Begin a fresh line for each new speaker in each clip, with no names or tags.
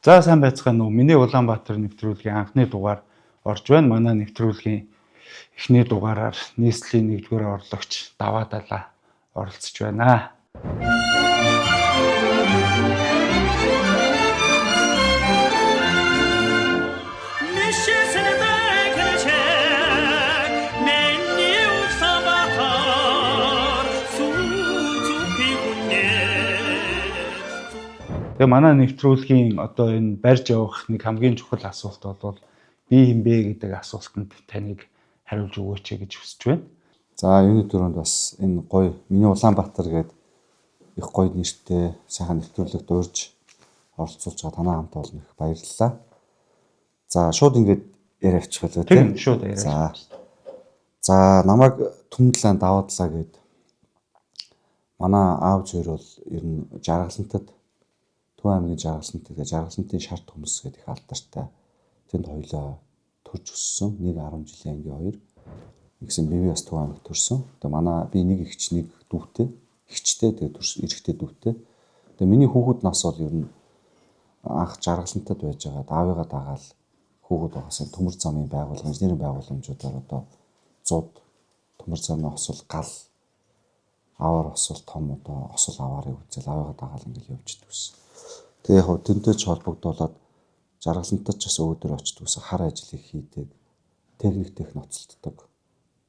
За сайн байцгаана уу. Миний Улаанбаатар нэвтрүүлгийн анхны дугаар орж байна. Манай нэвтрүүлгийн эхний дугаараар нийслэлийн 1-р орлогч Даваа Далаа оролцож байна. Тэгээ манай нэвтрүүлгийн одоо энэ барьж явах нэг хамгийн чухал асуулт бол би хэм бэ гэдэг асуултанд таныг хариулж өгөөч гэж хүсэж байна.
За юуны дөрөнд бас энэ гоё миний Улаанбаатар гэдэг их гоё нэртэй сайхан нэвтрүүлэгт урьж оролцуулж байгаа танаа хамт олно их баярлалаа. За шууд ингээд яриавчих байлаа
тийм шууд яриа.
За намайг Түмэнлэн Даваа Далаа гэдэг манай аав зөөр бол ер нь Жаргалантад Төв аймгийн Жаргалантын шарт хүмүүс гэдэг их алдартай. Тэнд хоёлоо төрж өссөн. Нэг 10 жилийн анги 2. Нэгсэн би бас Төв аймагт төрсөн. Тэгээ манай би нэг эгч нэг дүүтэй. Эгчтэй тэгээ төрс эрэхтэй дүүтэй. Тэгээ миний хүүхэд нас бол ер нь анх Жаргалантад байж байгаа. Аавыгаа дагаал хүүхэд байгаасаа төмөр замын байгууллага, инженерийн байгууламжуудаар одоо 100 төмөр замын осол гал аваар осол том одоо осол аваарыг үзэл аавыгаа дагаал ингээд явж идвэсэн. Тэгээ яг тэнтэй ч холбогдуулаад Жаргалантад ч бас өөдөр очдог ус хар ажлыг хийдэг. Техник ноцолддог.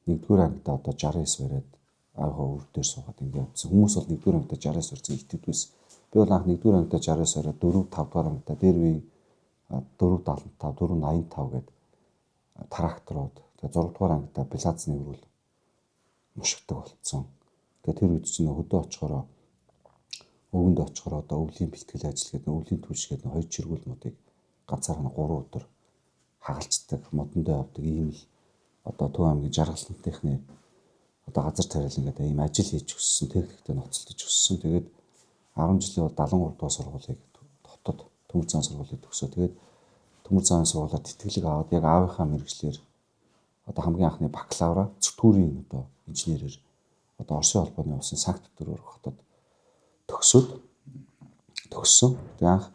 1-р ангидаа одоо 69 бариад аавгаа өвөр дээр суугаад ингээд явсан. Хүмүүс бол 1-р ангидаа 69 барьсан итгэдэгсэн. Би бол анх 1-р ангидаа 69 бариад 4-5 дугаар ангидаа дээр үеийн 475 485 гэдэг тракторууд. Тэгээ 6 дугаар ангидаа плазны өрүүл мушигдаг болцсон. Тэгээ тэр үед чинь хөдөө очихороо өвөнд очихороо одоо өвлийн бэлтгэл ажил гэдэг өвлийн түлш гэдэг хоёр чиргүүлмүүдийг ганцаар 3 өдөр хагалцдаг модондоо явдаг ийм л одоо Төв аймгийн Жаргалантынхны одоо газар тариалан гэдэг ийм ажил хийж өссөн техниктэй ноцолдож өссөн. Тэгээд 10 жилийн бол 73 дугаар сургуулийг хотод төмөр зам сургуулийг төгсөө. Тэгээд төмөр замын сургуулиар тэтгэлэг аваад яг аавынхаа мэргэжлэр одоо хамгийн анхны бакалавра зүтгүүрийн одоо инженерээр одоо Оросын холбооны улсын Санкт-Петербург хотод төгссөн. Тэгээ анх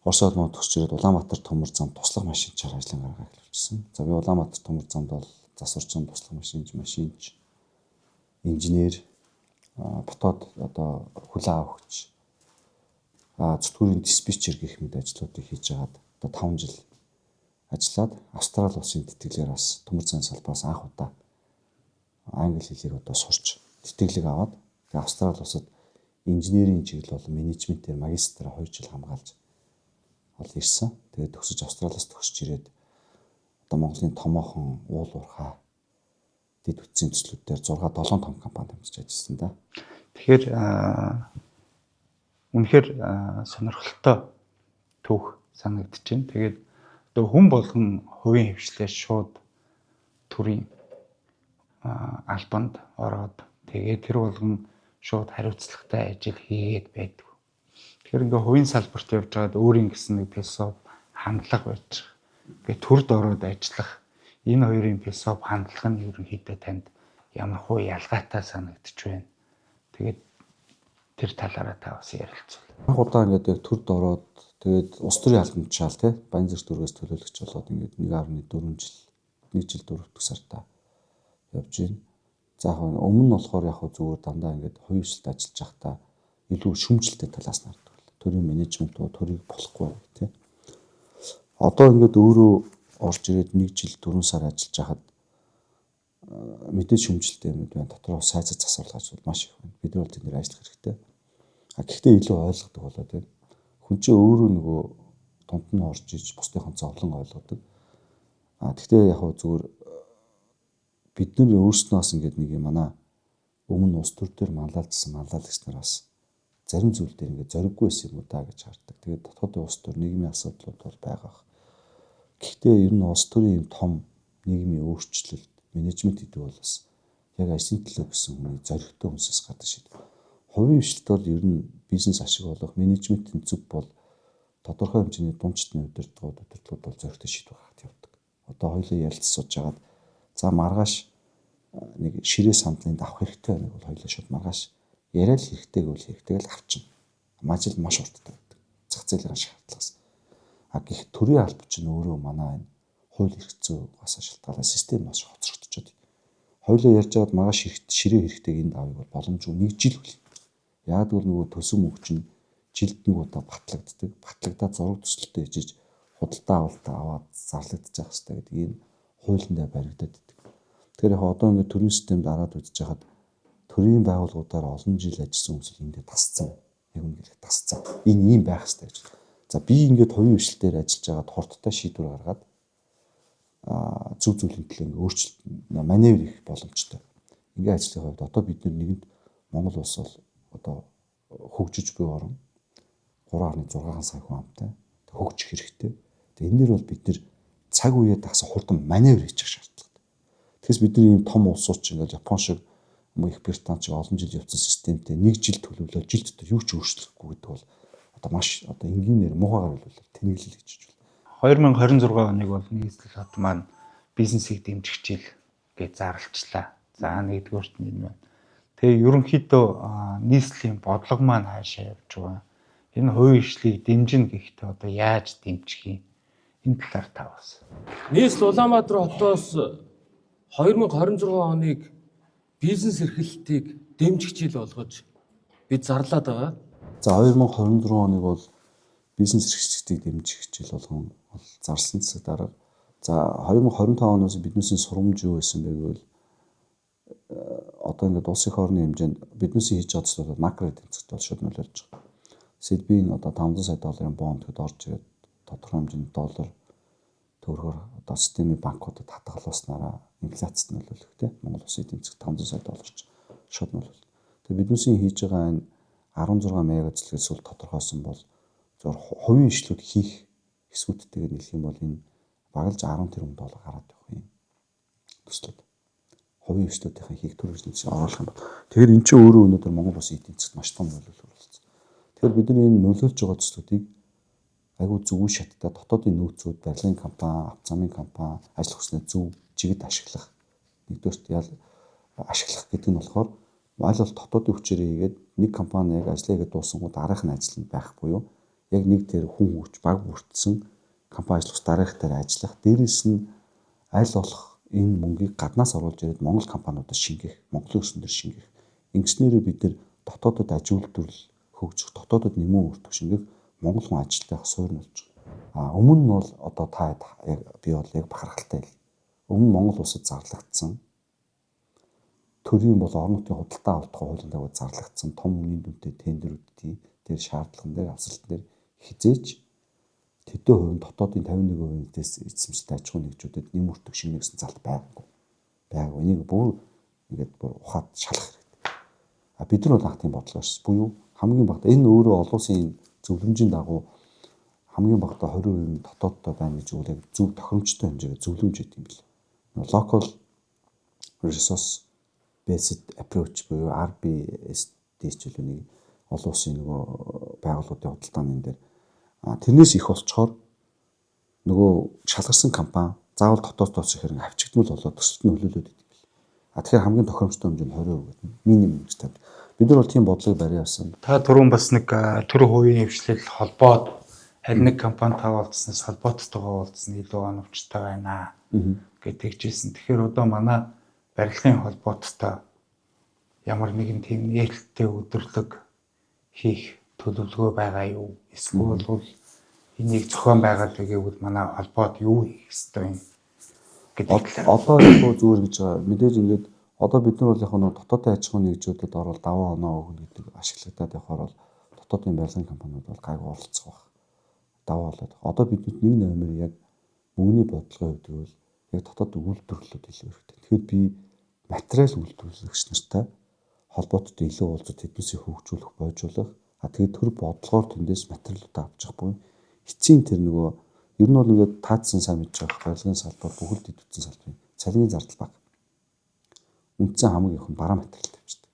Оросын холбоонд төгсч ирээд Улаанбаатар төмөр зам туслах машинчаар ажлын гаргаа эхлүүлсэн. За би Улаанбаатар төмөр замд бол засварчин туслах машинч, инженер, ботод одоо хүлээ авахч, зүтгүүрийн диспетчер гэх мэт ажлуудыг хийж агаад одоо 5 жил ажиллаад Австрали улсын тэтгэлгээр бас төмөр замын салбараас анх удаа англи хэлийг одоо сурч тэтгэлэг аваад тэгээ Австрали улсад инженерийн чиглэл болон менежментээр магистраа 2 жил хамгаалж бол ирсэн. Тэгээд төгсөж Австралиас төгсөж ирээд одоо Монголын томоохон уул уурхай дэд үтсийн төслүүдээр 6-7 том компанид хамжиж ажилласан да.
Тэгэхээр үнэхээр сонирхолтой түүх санагдаж байна. Тэгээд одоо хүн болгон хувийн хвшлээс шууд төрийн албанд ороод тэгээд тэр болгон шууд хариуцлагатай ажил хийгээд байдаг. Тэгэхээр ингээ хувийн салбарт явж байгаад өөрийн гэсэн нэг философи хандлага байж байгаа. Ингээ төрд ороод ажиллах энэ хоёрын философи хандлага нь ерөнхийдөө танд ямар хуу ялгаатай санагдчих байна. Тэгээд тэр талаараа та бас ярилцвал.
Анх удаа ингээд яг төрд ороод тэгээд улс төрийн албанчаал тий Баянзэр дөрвөөс төлөөлөгч болоод ингээд 1.4 жил 1 жил 4 дахь сартаа явж байна. За яг өмнө нь болохоор яг зүгээр дандаа ингээд хувийн хвшилт ажиллаж байхдаа илүү шүмжлэлтэй талаас нь хардаг. Төрийн менежмент уу төрийг болохгүй тий. Одоо ингээд өөрөө орж ирээд 1 жил 4 сар ажиллаж байхад мэдээж шүмжлэлтэй юм байна. Дотроо сайцад засварлаж бол маш их байна. Бид бол тэнд ажиллах хэрэгтэй. Гэхдээ илүү ойлгодог болоод байна. Хүн чинь өөрөө нөгөө дунд нь орж иж бусдынхаа зовлон ойлгодог. Гэхдээ яг зүгээр бид нар өөрснөөс ингээд нэг юм манай өмнө улс төр дээр манлайлжсан манлайлагч нараас зарим зүйл дээр ингээд зориггүй байсан юм уу та гэж хардаг. Тэгээд дотоодын улс төр нийгмийн асуудлууд бол байгаа. Гэхдээ ер нь улс төрийн юм том нийгмийн өөрчлөлт менежмент гэдэг бол бас яг ажлын төлөө гэсэн хүний зоригтой хүнсээс гадна шийдвэр. Хувийн хвшилт бол ер нь бизнес ашиг олох менежментийн зүг бол тодорхой хэмжээний дундчдын удирдлагууд бол зоригтой шийдвэр гаргахад явдаг. Одоо хоёулаа ярилцаж сууж хагаад за маргааш нэг ширээ сандлын авах хэрэгтэй байна бол хоёулаа шууд маргааш яриад хэрэгтэй гэвэл хэрэгтэй л авчин. Ажил маш урттай байдаг. Зах зээлийн шаардлагаас. Гэх төрийн алба чинь өөрөө манай энэ хууль эрх зүйгээс шалтгаалаад систем маш хоцрогдчиход. Хоёулаа ярьж байгаад маргааш ширээ хэрэгтэйг энд авъя бол боломжгүй 1 жил үл. Яг бол нөгөө төсөн мөнгө чинь жилд нэг удаа батлагддаг. Батлагдаад зураг төсөлтөд ижиж худалдаа авалтаа аваад зарлагдчих хэвээр гэдэг энэ хуулиндаа баригдаад идэг. Тэгэхээр яг одоо ингээд төрийн системд араад үзэж хахад төрийн байгууллагуудаар олон жил ажилласан хүмүүс эндээ тасцсан. Яг үнэхээр тасцсан. Энэ ийм байх хэвээр гэж. За би ингээд хувийн хвшлтээр ажиллаж байгаад хурдтай шийдвэр гаргаад зөв зүйлийн төлөө ингээд өөрчлөлт маневр хийх боломжтой. Ингээд ажлын хувьд одоо бид нэгэнд Монгол улс бол одоо хөгжиж буй орн 3.6 сая хүн амтай хөгжих хэрэгтэй. Тэгээ энэ нэр бол бид нэр цаг үеэ дагсан хурдан маневр хийчих шаардлагатай. Тэгээс бидний ийм том улсууд чинь ингээд Япон шиг Их Британи шиг олон жил явсан системтэй 1 жил төлөвлөлөө жил дотор юу ч өөрчлөхгүй гэдэг бол одоо маш одоо энгийнээр муухайгаар хэлбэл тэнэглэл гэж байна.
2026 оныг бол нийслэл хот маань бизнесийг дэмжих жил гэж зарлалчлаа. За нэгдүгээрт нь энэ байна. Тэгээ ерөнхийдөө нийслэлийн бодлого маань хаашаа явж байгаа. Энэ хувийн хвшлийг дэмжинэ гэхдээ одоо яаж дэмжих юм? Энэ талаар та бас.
Нийслэл Улаанбаатар хотоос 2026 оныг бизнес эрхлэлтийг дэмжих жил болгож бид зарлаад байгаа.
За 2026 оныг бол бизнес эрхлэлтийг дэмжих жил болгон зарласан цэцэг дараа. За 2025 оноос биднээс сурамж юу байсан бэ гэвэл одоо ингээд улсын орны хэмжээнд биднээс хийж байгаа зүйл макро тэмцэгт бол шууд нөлөөлж байгаа. Сэдвийн одоо 500 сая долларын бонд гэдээ орж ирээд тодорхой хэмжээнд доллар төгрөгөөр одоо системийн банкудад хадгалуулснараа инфляцид нөлөөлөх тийм Монгол улсын тэмцэх 500 сая долларч шууд нөлөөлөл. Тэгээ биднээс хийж байгаа энэ 16 мега цэцлэг эсвэл тодорхойсон бол зөв хувийн ишлүүд хийх эсвүүдтэйгээр нэлэх юм бол энэ багалж 10 тэрбум доллар гараад явах юм. Төслөд. Хувийн ишлүүдийн хийх төр гэж оруулах юм бол. Тэгэхээр эн чинь өөрөө өнөөдөр Монгол улсын эдийн засгт маш том нөлөөлөл оруулсан. Тэгэхээр бид энэ нөлөөлж байгаа төслүүдийг айгүй зөв шаттай дотоодын нөөцүүд, барилгын компани, авто замын компани, ажил хүснээ зөв жигд ашиглах. Нэгдүгээрт ял ашиглах гэдэг нь болохоор аль бол дотоодын хүчээр хийгээд нэг компани яг ажиллаа гэдэг дуусангууд дараах нь ажил нь байх буюу яг нэг тэр хүн хүч баг бүрдсэн компани ажиллах дараах дээр ажиллах. Дээрээс нь аль болох энэ мөнгийг гаднаас оруулж ирээд Монгол компаниудад шингээх, Монголын өсөндөр шингээх. Ингэснээрээ бид нэр дотоодод аж үйлдвэрлэл хөгжих, дотоодод нэмэн өртөх шингээх Монгол хүн ажилтнаа суурь болж байгаа. Өмнө нь бол одоо та яг би бол яг бахархалтай л. Өмнө Монгол улсад зарлагдсан төрийн бол орон нутгийн худалдаа авалт хуулийн дагуу зарлагдсан том үнийн дүнтэй тендерүүдийн дээр шаардлаган дээр авсралт дээр хизээч тэдэн хувийн дотоодын 51%-ээс эзэмшилтэй аж ахуй нэгжүүдэд нэм өртөг шингэсэн залт байгаагүй. Энийг бүр ингээд бүр ухаад шалах хэрэгтэй. Бид нар бол анх тийм бодлоо шээ. Буюу хамгийн багт энэ өөрөө олон улсын зөвлөмжийн дагуу хамгийн багтаа 20% дотооддоо байна гэж үл яг зөв тохиромжтой хэмжээгээр зөвлөмж өгд юм бэл. Local resource based approach буюу RBSD хичээлээ нэг олон улсын нөгөө байгууллагуудын худалдааны дээр тэрнээс их болчоор нөгөө шалгарсан компани заавал дотоодоос их хэрэг авчигдмал болоод төсөлт нь хөлөөлөд идэв бэл. Тэгэхээр хамгийн тохиромжтой хэмжээ нь 20% гэдэг минимум гэж тавьд. Бид нар бол тийм бодлыг барьсан.
Та түрүүн бас нэг төрийн хувийн хвшлэл холбоод аль нэг компанитай уулзснаас холбооттойгоо уулзсан илүү оновчтой байна гэж тэгжсэн. Тэгэхээр одоо манай барилгын холбооттой ямар нэгэн тийм нээлттэй өдөрлөг хийх төлөвлөгөө байгаа юу? Эсвэл бол энийг зохион байгуулалт гэвэл манай холбоод юу хийх ёстой юм гэдэг.
Одоо яг зүгээр гэж байгаа. Мэдээж ингээд одоо бид нар бол яг нэг дотоодын аж ахуйн нэгжүүдэд орол даваа оноо өгнө гэдэг ашиглагдаад явахаар бол дотоодын барилгын компаниуд бол гайгүй оролцох баг. Даваа болоод. Одоо бидний нэг номер яг мөнгөний бодлогын хувьд бол яг дотоод үйлдвэрлэлүүд илүү хэрэгтэй. Тэгэхээр би материал үйлдвэрлэгч нартай холбоотой илүү уулзаад тэднээсээ хөгжүүлэх, бойжуулах. Тэгээд төр бодлогоор тэндээс материалуудаа авчих буюу эцсийн тэр нөгөө ер нь бол ингээд таацсан сайн мэдж байгаа барилгын салбар бүхэлд идэвхтэй салбарын цалингийн зардал бага. Үндсэн хамгийн их нь бараа материал тавьчихдаг.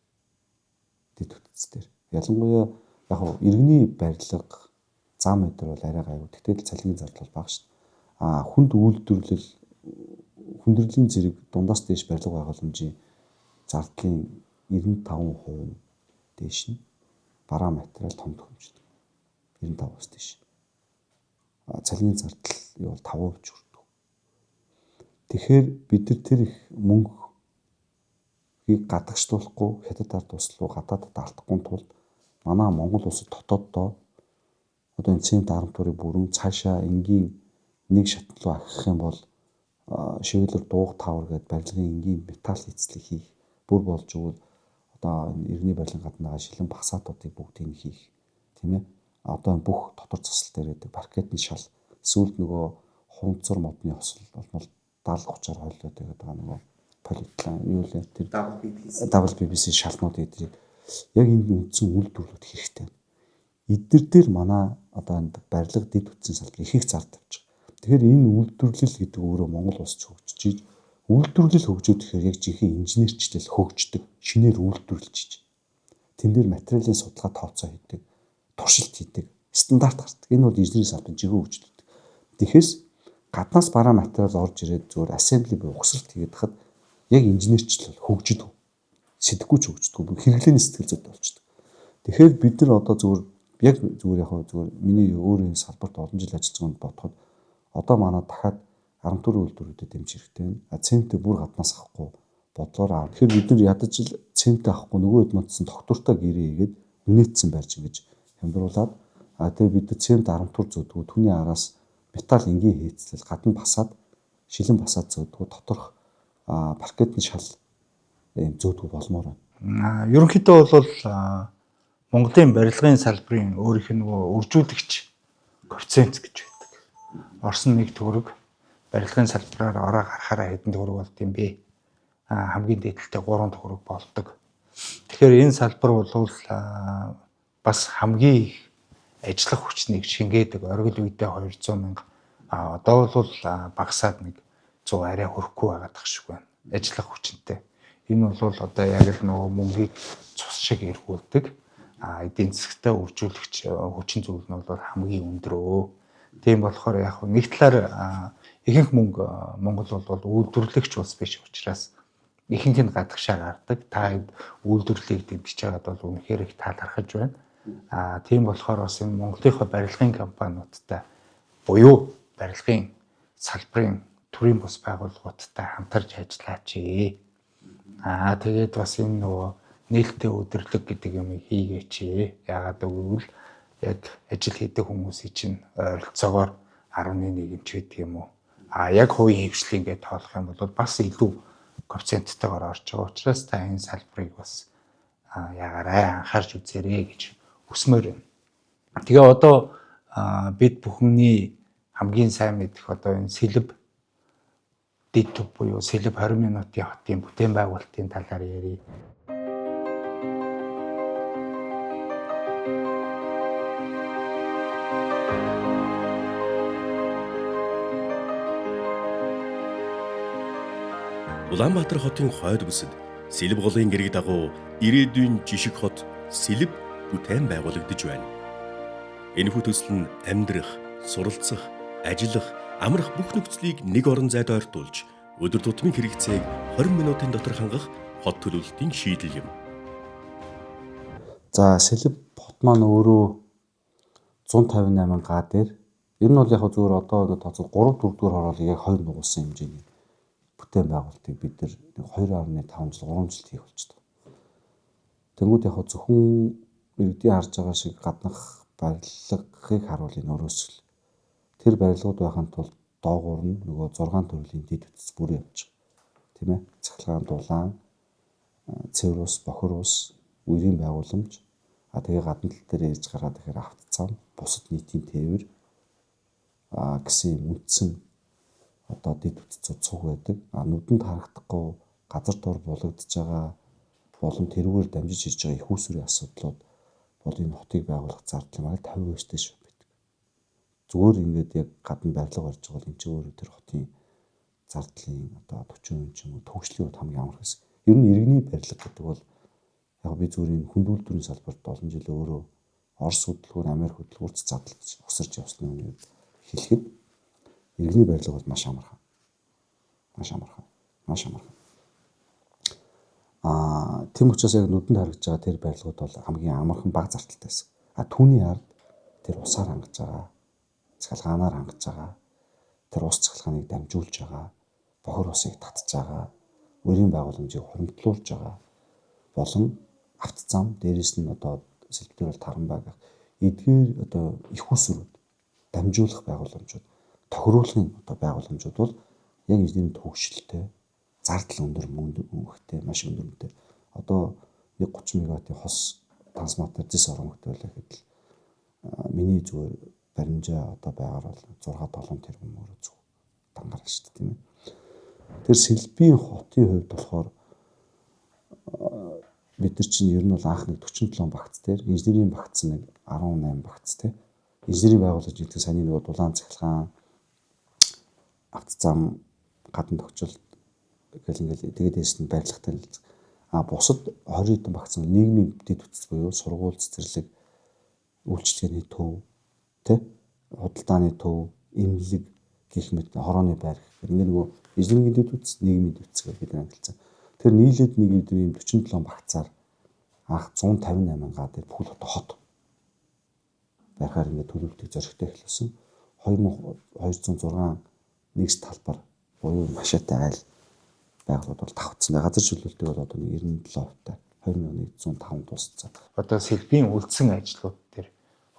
Дэд үтц дээр. Ялангуяа яг иргэний барилга зам өдр бол арай гайгүй. Тэгтэл цалингийн зардал бол бага шүү дээ. Хүнд үйлдвэрлэл хүндрэлийн зэрэг дундаас дээш барилга байгууламжийн зардлын 95% дээш нь бараа материал том төхөмжтэй. 95%-аас дээш. цалингийн зардал юу бол 5% хүрдэг. Тэгэхээр бид нар тэр их мөнгөийг гадагшлуулахгүй, хятадаар туслах, гадаадд алдахгүй тулд манай Монгол улсад дотооддоо одоо энэ цемент арматурыг бүрэн цаашаа энгийн нэг шатн руу ахих юм бол шивэлэр дууг тавар гэдэг барилгын энгийн металл эцлэг хийх, бүр болж өгвөл одоо энэ иргэний барилгын гаднаа шилэн багсаатуудыг бүгдийг хийх, тийм ээ. Одоо бүх дотор засал дээр гэдэг паркетны шал, сүүлд нөгөө хунцар модны осол бол 70-30-аар хойлоод байгаа нөгөө полиэтилен юу лээ тэр WPC шалнууд эдрийг яг энэ үндсэн үйлдвэрлэлд хэрэгтэй. Эдгээр дээр манай одоо энэ барилга дэд үтсэн салбар их зард авч байгаа. Тэгэхээр энэ үйлдвэрлэл гэдэг өөрөө Монгол улс хөгжиж, үйлдвэрлэл хөгжөөд тэгэхээр яг жинхэнэ инженерчлэл хөгждөг, шинээр үйлдвэрлэж. Тэн дээр материалын судалгаа тооцоо хийдэг, туршилт хийдэг, стандарт гардаг. Энэ бол инженерийн салбарын жинхэнэ хөгжлөлт. Тэгэхээс гаднаас бараа материал орж ирээд зүгээр ассембли буюу ухсралт хийгээд хахад яг инженерчлэл хөгждөг. Сэдэвгүй ч хөгждөг. Хэрэглээний сэтгэл зүйд болчдөг. Тэгэхээр бид нар одоо зүгээр яг зүгээр миний өөрийн салбарт олон жил ажиллаж байгааг бодоход одоо манай дахиад арматурын үйлдвэрүүдэд дэмжих хэрэгтэй байна. Цементээ бүр гаднаас авахгүй бодлоор аав. Тэгэхээр бид нар ядаж л цементээ авахгүй нөгөө хэд модсон доктортой гэрээ хийгээд үнэтсэн барьж ингэж хямдруулаад тэгээ бид цемент арматур зөдгөө түүний араас металл энгийн хийцлэл гадна басаад шилэн басаад зөдгөө доторх паркетны шал зөдгөө болмоор байна.
Ерөнхийдөө бол Монголын барилгын салбарын өөрийнх нь нөгөө үржүүлэгч коэффициент гэж байдаг. Орос нь 1 төгрөг, барилгын салбараар ороо гарахаараа хэдэн төгрөг болд юм бэ? Хамгийн дээдэлтэй 3 төгрөг болдог. Тэгэхээр энэ салбар бол бас хамгийн их ажиллах хүчнийг шингээдэг. Оргил үедээ 200 мянга. Одоо бол багасаад 100 арай хүрэхгүй байгаад тах шиг байна. Ажиллах хүчинтэй. Энэ бол одоо яг л нөгөө мөнгийг цус шиг эргүүлдэг. Эдийн засгтаа үржүүлэгч хүчин зүйл нь бол хамгийн өндөрөө. Тийм болохоор яг нэг талаар ихэнх мөнгө Монгол бол үйлдвэрлэгч улс биш учраас ихэнх нь гадагшаа гардаг. Та үйлдвэрлэлийг дэмжиж байгаад бол үнэхээр их талархаж байна. Тийм болохоор бас энэ Монголынхоо барилгын компаниудтай буюу барилгын салбарын төрийн бус байгууллагуудтай хамтарч ажиллаач. Тэгээд бас энэ нөгөө нээлттэй өдөрлөг гэдэг юм хийгээч. Яагаад гэвэл яг ажил хийдэг хүмүүсийн чинь ойролцоогоор 11 ч гэдэг юм уу. Яг хувийн хвшлийг ингээд тоолох юм бол бас илүү коэффициенттайгаар орж байгаа учраас та энэ салбарыг бас ягаарай анхаарч үзээрэй гэж хүсмээр байна. Тэгээ одоо бид бүхний хамгийн сайн мэдэх одоо энэ сэлб дэд төв буюу сэлб 20 минутын хотын бүтээн байгуулалтын талаар ярив.
Улаанбаатар хотын хойд бүсэд сэлб голын гэрэг дагуу ирээдүйн жишг хот сэлб бүтээн байгуулагдаж байна. Энэхүү төсөл нь амьдрах, суралцах, ажиллах, амрах бүх нөхцөлийг нэг орон зайд ойртуулж, өдөр тутмын хэрэгцээг 20 минутын дотор хангах хот төлөвлөлтийн шийдэл юм.
За сэлб хот маань өөрөө 158 га дээр ер нь бол яг зүгээр одоо ингээд тооцоо 3-4 дугаар хороолыг яг 2 нугуулсан хэмжээний бүтээн байгуулалтыг бид нар 2.5 жил 3 жил хийх болчихдог. Тэнгүүд яг зөвхөн иргэдийн харж байгаа шиг гаднах барилгыг харуул энэ өрөөсөл. Тэр барилгууд байхын тулд доогуур нь нөгөө 6 төрлийн дэд үтс бүр явж байгаа. Тийм ээ. Цахилгаан дулаан, цэвэр ус, бохир ус, үерийн байгууламж, тэгээ гадна тал дээр ирж гараад ихээр автоцам, бусад нийтийн тээвэр гэсэн үндсэн одоо дэд үтцүүд цуг байдаг. Нүдэнд харагдахгүй газар дор булагдж байгаа болон тэрүүгээр дамжиж ирж байгаа их усүрийн асуудлууд бол энэ хотыг байгуулах зардал маань 50% дэш байдаг. Зүгээр ингээд яг гадна барилга барьж байгаа бол энэ ч өөрөө тэр хотын зардлын одоо 40% ч юм уу төгслийн хувьд хамгийн амар хэсэг. Ер нь иргэний барилга гэдэг бол яг би зүгээр энэ хүнд үйлдвэрийн салбарт олон жил өөрөө Орос хөдөлгөөр, Америк хөдөлгөөрт задлаж усарч явсны үнийг хэлэхэд иргэний барилга бол маш амархан. Тийм учраас яг нүдэнд харагдж байгаа тэр барилгууд бол хамгийн амархан бага зардалтай байсан. Түүний ард тэр усаар хангаж байгаа цахилгаанаар хангаж байгаа. Тэр ус цахилгааныг дамжуулж байгаа. Бохир усыг татж байгаа. Өрийн байгууламжийг хуримтлуулж байгаа. Болон автозам дээрээс нь одоо сэлбэр бол Таранбай гэх эдгээр одоо их усрууд дамжуулах байгууламжууд, тохируулгын одоо байгууламжууд бол яг инженерийн төвшөлтэй, зардал өндөр мөнгөтэй, маш өндөр мөнгөтэй. Одоо нэг 30 мегаваттын хос трансформатор зис оромгтой байлаа гэхэд л миний зүгээр баримжаа одоо байгаар бол 6-7 тэрбум мөрөө зүг дангарна шүү дээ, тийм ээ. Тэр Сэлбийн хотын хувьд болохоор бид нар чинь ер нь бол анх нэг 47 багц дээр инженерийн багц нэг 18 багц тийм. Инженерийн байгууллага гэдэг саний нөгөө дулаан цахилгаан, автозам, гадна тогтцол гэл ингээл тэгээд дэс нь барилгатай л. Бусад 20 хэдэн багц нь нийгмийн дэд үтц буюу сургууль, цэцэрлэг, үйлчлэгээний төв, тэ худалдааны төв, эмнэлэг гэх мэт хорооны байр гэх ингээд нөгөө инженерийн дэд үтц, нийгмийн дэд үтц гэж бид ангилсан. Тэр нийлээд нэг ийм 47 багцаар анх 158 га дээр бүхэл хот байхаар ингээд төлөвлөлтийг зоригтой эхлүүлсэн. 2206 нэгс талбар буюу машаатай айл байгууллагууд бол давхцсан. Газар чөлөөлтийг бол одоо 97%-тай 2105 дууссан.
Одоо Сэлбийн үлдсэн ажлууд дээр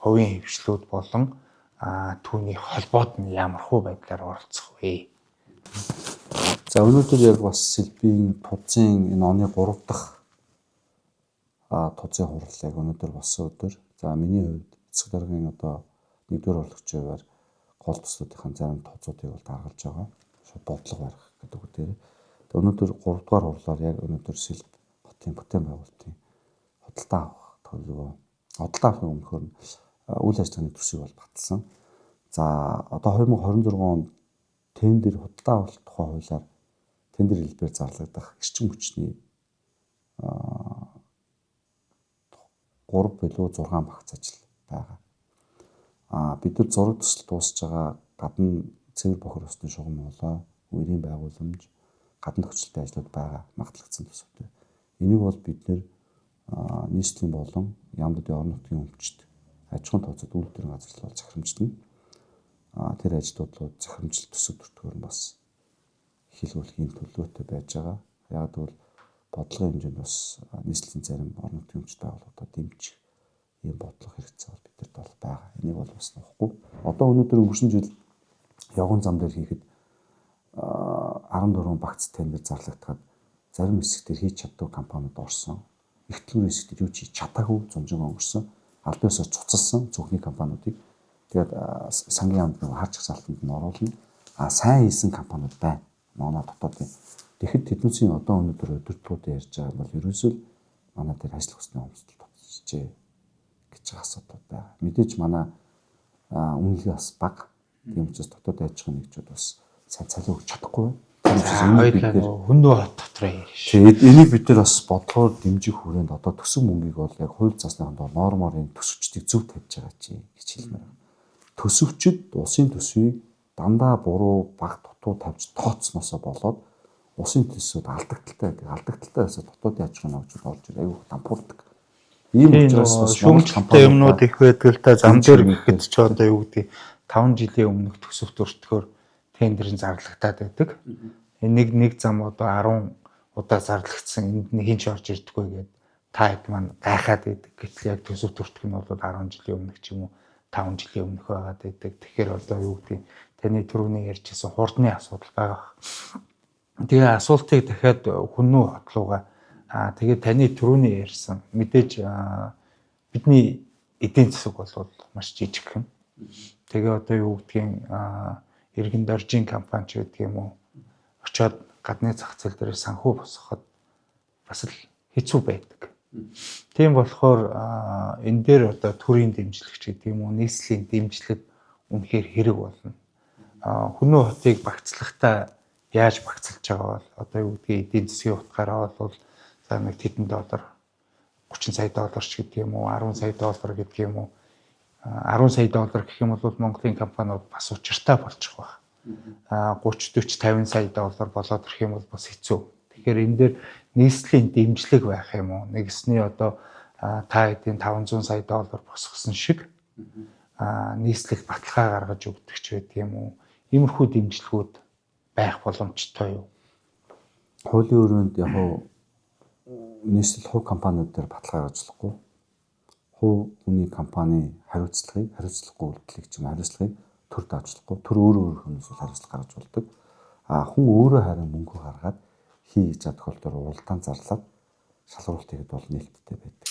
хувийн хөвшлүүд болон түүний холбоод нь ямар хөө байдлаар оролцох вэ?
За өнөөдөр яг бас Сэлбийн тузын энэ оны 3 дахь тузын хурал яг өнөөдөр болсон өдөр. За миний хувьд эцэг даргын одоо 1-р орлогчоор гол төслүүдийн зарим тузуудыг бол даргалж байгаа. Шууд бодлого барих гэдэг үг дээр. Өнөөдөр 3 дугаар хурлаар яг өнөөдөр Сэлб хотын бүтээн байгуулалтын худалдаа авах төлөвөө худалдаа авахын өмнөхөр үйл ажиллагааны төсвийг бол баталсан. За одоо 2026 онд тендер худалдаа авалт тухай хуулиар тендер хэлбээр зарлагдах эрчим хүчний 3 билүү 6 багц ажил байгаа. Бид нар зураг төсөл дуусж байгаа гадна цэвэр бохир усны шугам болоо, үерийн байгууламж, гадна төвчлөлтийн ажлууд байгаа магадлагдсан төсөвтэй. Энийг бол бид нэр нийслэлийн болон яамдуудын орон нутгийн өмчт аж ахуйн тооцоод үйлдвэрийн газарлал захирамжтна. Тэр ажлууд захирамжлалт төсөв бүртгэр нь бас хэлүүлэхийн төлөвтэй байж байгаа. Яг бол бодлогын хэмжээнд бас нийслэлийн зарим орон нутгийн өмчт байгууллагуудад дэмжих ийм бодлого хэрэгцээ бол бидэрт бол байгаа. Энийг бол бас нөхгүй. Одоо өнөөдөр өнгөрсөн жил явган зам дээр хийхэд 14 багц тендер зарлагдаад зарим хэсэгтэр хийж чаддаг компаниуд орсон. Их төлөв хэсэгтэр юу ч хийж чадаагүй зунжин өнгөрсөн. Албан ёсоор цуцалсан зөвхний компаниудыг тэгээд сангийн яамд нэг харж хасалтанд нь оруулна. Сайн хийсэн компаниуд байна. Манай дотоодын. Тэгэхэд тэднийсийн одоо өнөөдөр өдөртгүүдээр ярьж байгаа бол ерөөсөө манай дээр ажил хүсний өмсөлт тооцжээ гэж асуудал байна. Мэдээж манай үнэлгээ бас бага. Тийм учраас дотоод аж ахуйн нэгжүүд бас сайн цалин өгч чадахгүй байна.
Хүндөө хот дотроо ярьж.
Тэгээд энийг бид нар бас бодлогоор дэмжих хүрээнд одоо төсөв мөнгийг бол яг хууль засныханд нормоор энэ төсөвчдийг зөв тавьж байгаа чи гэж хэлмээр байна. Төсөвчд усын төсвийг дандаа буруу баг дутуу тавьж тооцсноосоо болоод усын төсвүүд алдагдaltaй байсаа дотоодын аж ахуйн нэгжүүд олж ирээ аюу дампуурдаг. Ийм учраас бас
шүүмжлэлтэй юмнууд их байдаг л та зам дээр гэхэд ч одоо юу гэдэг 5 жилийн өмнөх төсөвт өртгөхөөр тендерын зарлагдаад байдаг. Нэг зам одоо 10 удаа зарлагдсан энд нэг хин ч орж ирдэггүй гэдэг та хэд маань гайхаад байдаг. Гэтэл яг төсөвт өртгөх нь бол 10 жилийн өмнөх ч юм уу 5 жилийн өмнөх байгаад байдаг. Тэгэхээр одоо юу гэдэг таны түрүүний ярьжсэн хурдны асуудал байгаа. Тэгээ асуултыг дахиад хүннүү хотлууга тэгээд таны түрүүний ярьсан мэдээж бидний эдийн засаг бол маш жижигхэн. Тэгээ одоо юу гэдгийг иргэн доржийн компани ч гэдэг юм уу очоод гадны зах зээл дээр санхүү босгоход бас л хэцүү байдаг. Тийм болохоор энэ дээр одоо төрийн дэмжлэгч гэдэг юм уу нийслэлийн дэмжлэг үнэхээр хэрэг болно. Хүннүү хотыг багцлахтаа яаж багцлж байгаа бол одоо юу гэдгийг эдийн засгийн утгаараа бол за нэг хэдэн доллар 30 сая доллар ч гэдэг юм уу 10 сая доллар гэдэг юм уу 10 сая доллар гэх юм бол Монголын компаниуд бас учиртай болчих واخ. 30 40 50 сая доллар болоод ирэх юм бол бас хэцүү. Тэгэхээр энэ дээр нийслэлийн дэмжлэг байх юм уу? Нэгсний одоо та хэдийн 500 сая доллар босгосон шиг нийслэг баталгаа гаргаж өгдөг ч байдаг юм уу? Иймэрхүү дэмжлэгүүд байх боломжтой юу?
Хуулийн өрөөнд яг нийслэл хувь компаниуд дээр баталгаа гаргаж болохгүй. Хувь хүний компани хариуцлагыг үйлдэлийг ч юм хариуцлагыг төр давжлахгүй. Төр өөр хүнээс хариуцлага гаргаж болдог. Хүн өөрөө харин мөнгө гаргаад хийж чадах тохиолдолд уралдаан зарлаад шалгаруулалт хийхэд бол нээлттэй байдаг.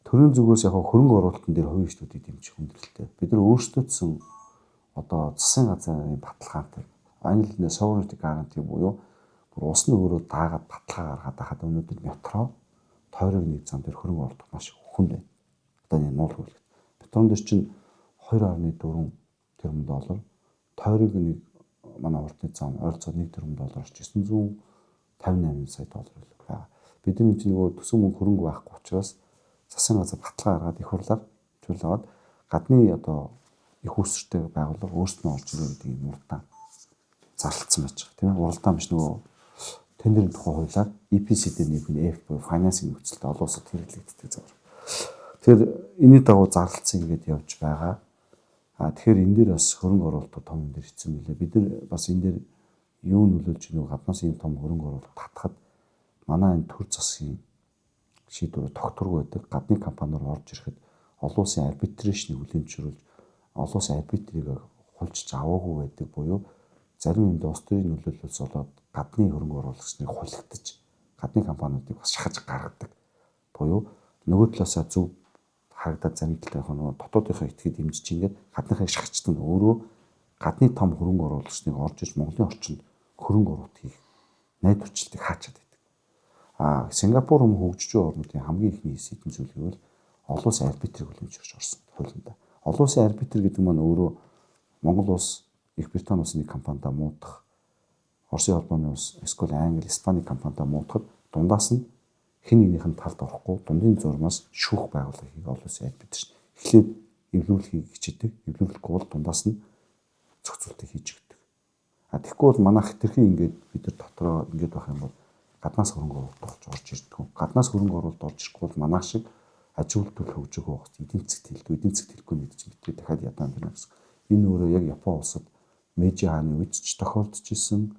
Төрийн зүгээс яг хөрөнгө оруулалтын дээр хувийн эрхтүүдийг дэмжих хүндрэлтэй. Бид нар өөрсдөөдсөн засгийн газрын баталгаантай англи хэлээр sovereignty guarantee буюу бүр усны өөрөө даагаад баталгаа гаргаад байхад өнөөдөр метро тойрог нэг зам дээр хөрөнгө оруулах маш хүнд байна. Одоо энэ нуул хөлт. Метрон дээр чинь 2.4 тэрбум доллар, тойрог нэг манай уртны зам ойролцоогоор 1 тэрбум долларч 958 сая доллар байна. Бидний чинь нөгөө төсөв мөнгө хөрөнгө байхгүй учраас засгийн газар баталгаа гаргаад их хурлаар чуулгаад гадны их үүсвэртэй байгууллага өөрснөө олж ирээ гэдэг юм уралдаан зарлцсан байж байгаа. Тийм уралдаан биш нөгөө тендерийн тухай хуулиар EPC дээр нэг нь F буюу финансинг нөхцөлд олон улсад хэрэглэгддэг зав. Тэгэхээр энэний дагуу зарлцсан ингэж явж байгаа. Тэгэхээр энэ дээр бас хөрөнгө оруулалт том юм дээр хэцүү мөлий. Бид нар бас энэ дээр юу нөлөөлж нөгөө гаднаас ийм том хөрөнгө оруулалт татхад манай энэ төр засгийн шийдвэр тогтворгүй байдаг. Гадны компаниуд орж ирэхэд олон улсын арбитрашнийг хүлээн зөвшөөрүүлж олон улсын арбитрийг хулжиж аваагүй байдаг буюу зарим индустрийн нөлөөлөлөөс болоод гадны хөрөнгө оруулагчдыг хулигдаж гадны компаниудыг бас шахаж гаргадаг. Буюу нөгөө талаасаа зөв харагдаад зарим талынхаа дотоодынхаа этгээд дэмжиж ингээд гадныхаа шахагчдаг нь өөрөө гадны том хөрөнгө оруулагчдыг орж иж Монголын орчинд хөрөнгө оруулалт хийх найдварчлалтыг хаачаад байдаг. Сингапур хөгжиж байгаа орнуудын хамгийн ихний сэдвэн зүйл гэвэл олон улсын арбитрийг хүлээн зөвшөөрч орсон хуулиндаа. Олон улсын арбитр гэдэг нь өөрөө Монгол улс, Их Британи улсны компанида муудах, Оросын холбооны улс, эсвэл Англи, Испани компанида муудахад дундаас нь хэн нэгнийх нь талд орохгүй дундын зурмаас шүүх байгууллагыг олон улсын арбитр эхлээд эвлүүлэхийг хичээдэг. Эвлүүлэхгүй бол дундаас нь зохицуултыг хийж өгдөг. Тэгэхгүй бол манайх хэтэрхий ингээд бид нар дотроо ингээд байх юм бол гаднаас хөрөнгө оруулалт орж ирдэг. Гаднаас хөрөнгө оруулалт орж ирэхгүй бол манайх шиг аж үйлдвэрлэл хөгжөөгөө багт эдийн засгт хэлдэг. Эдийн засгт хэлэхгүй нэг чинь битээ дахиад ядаан байна гэсэн. Энэ өөрөө яг Япон улсад Мэйжи хааны үед ч тохиолдож исэн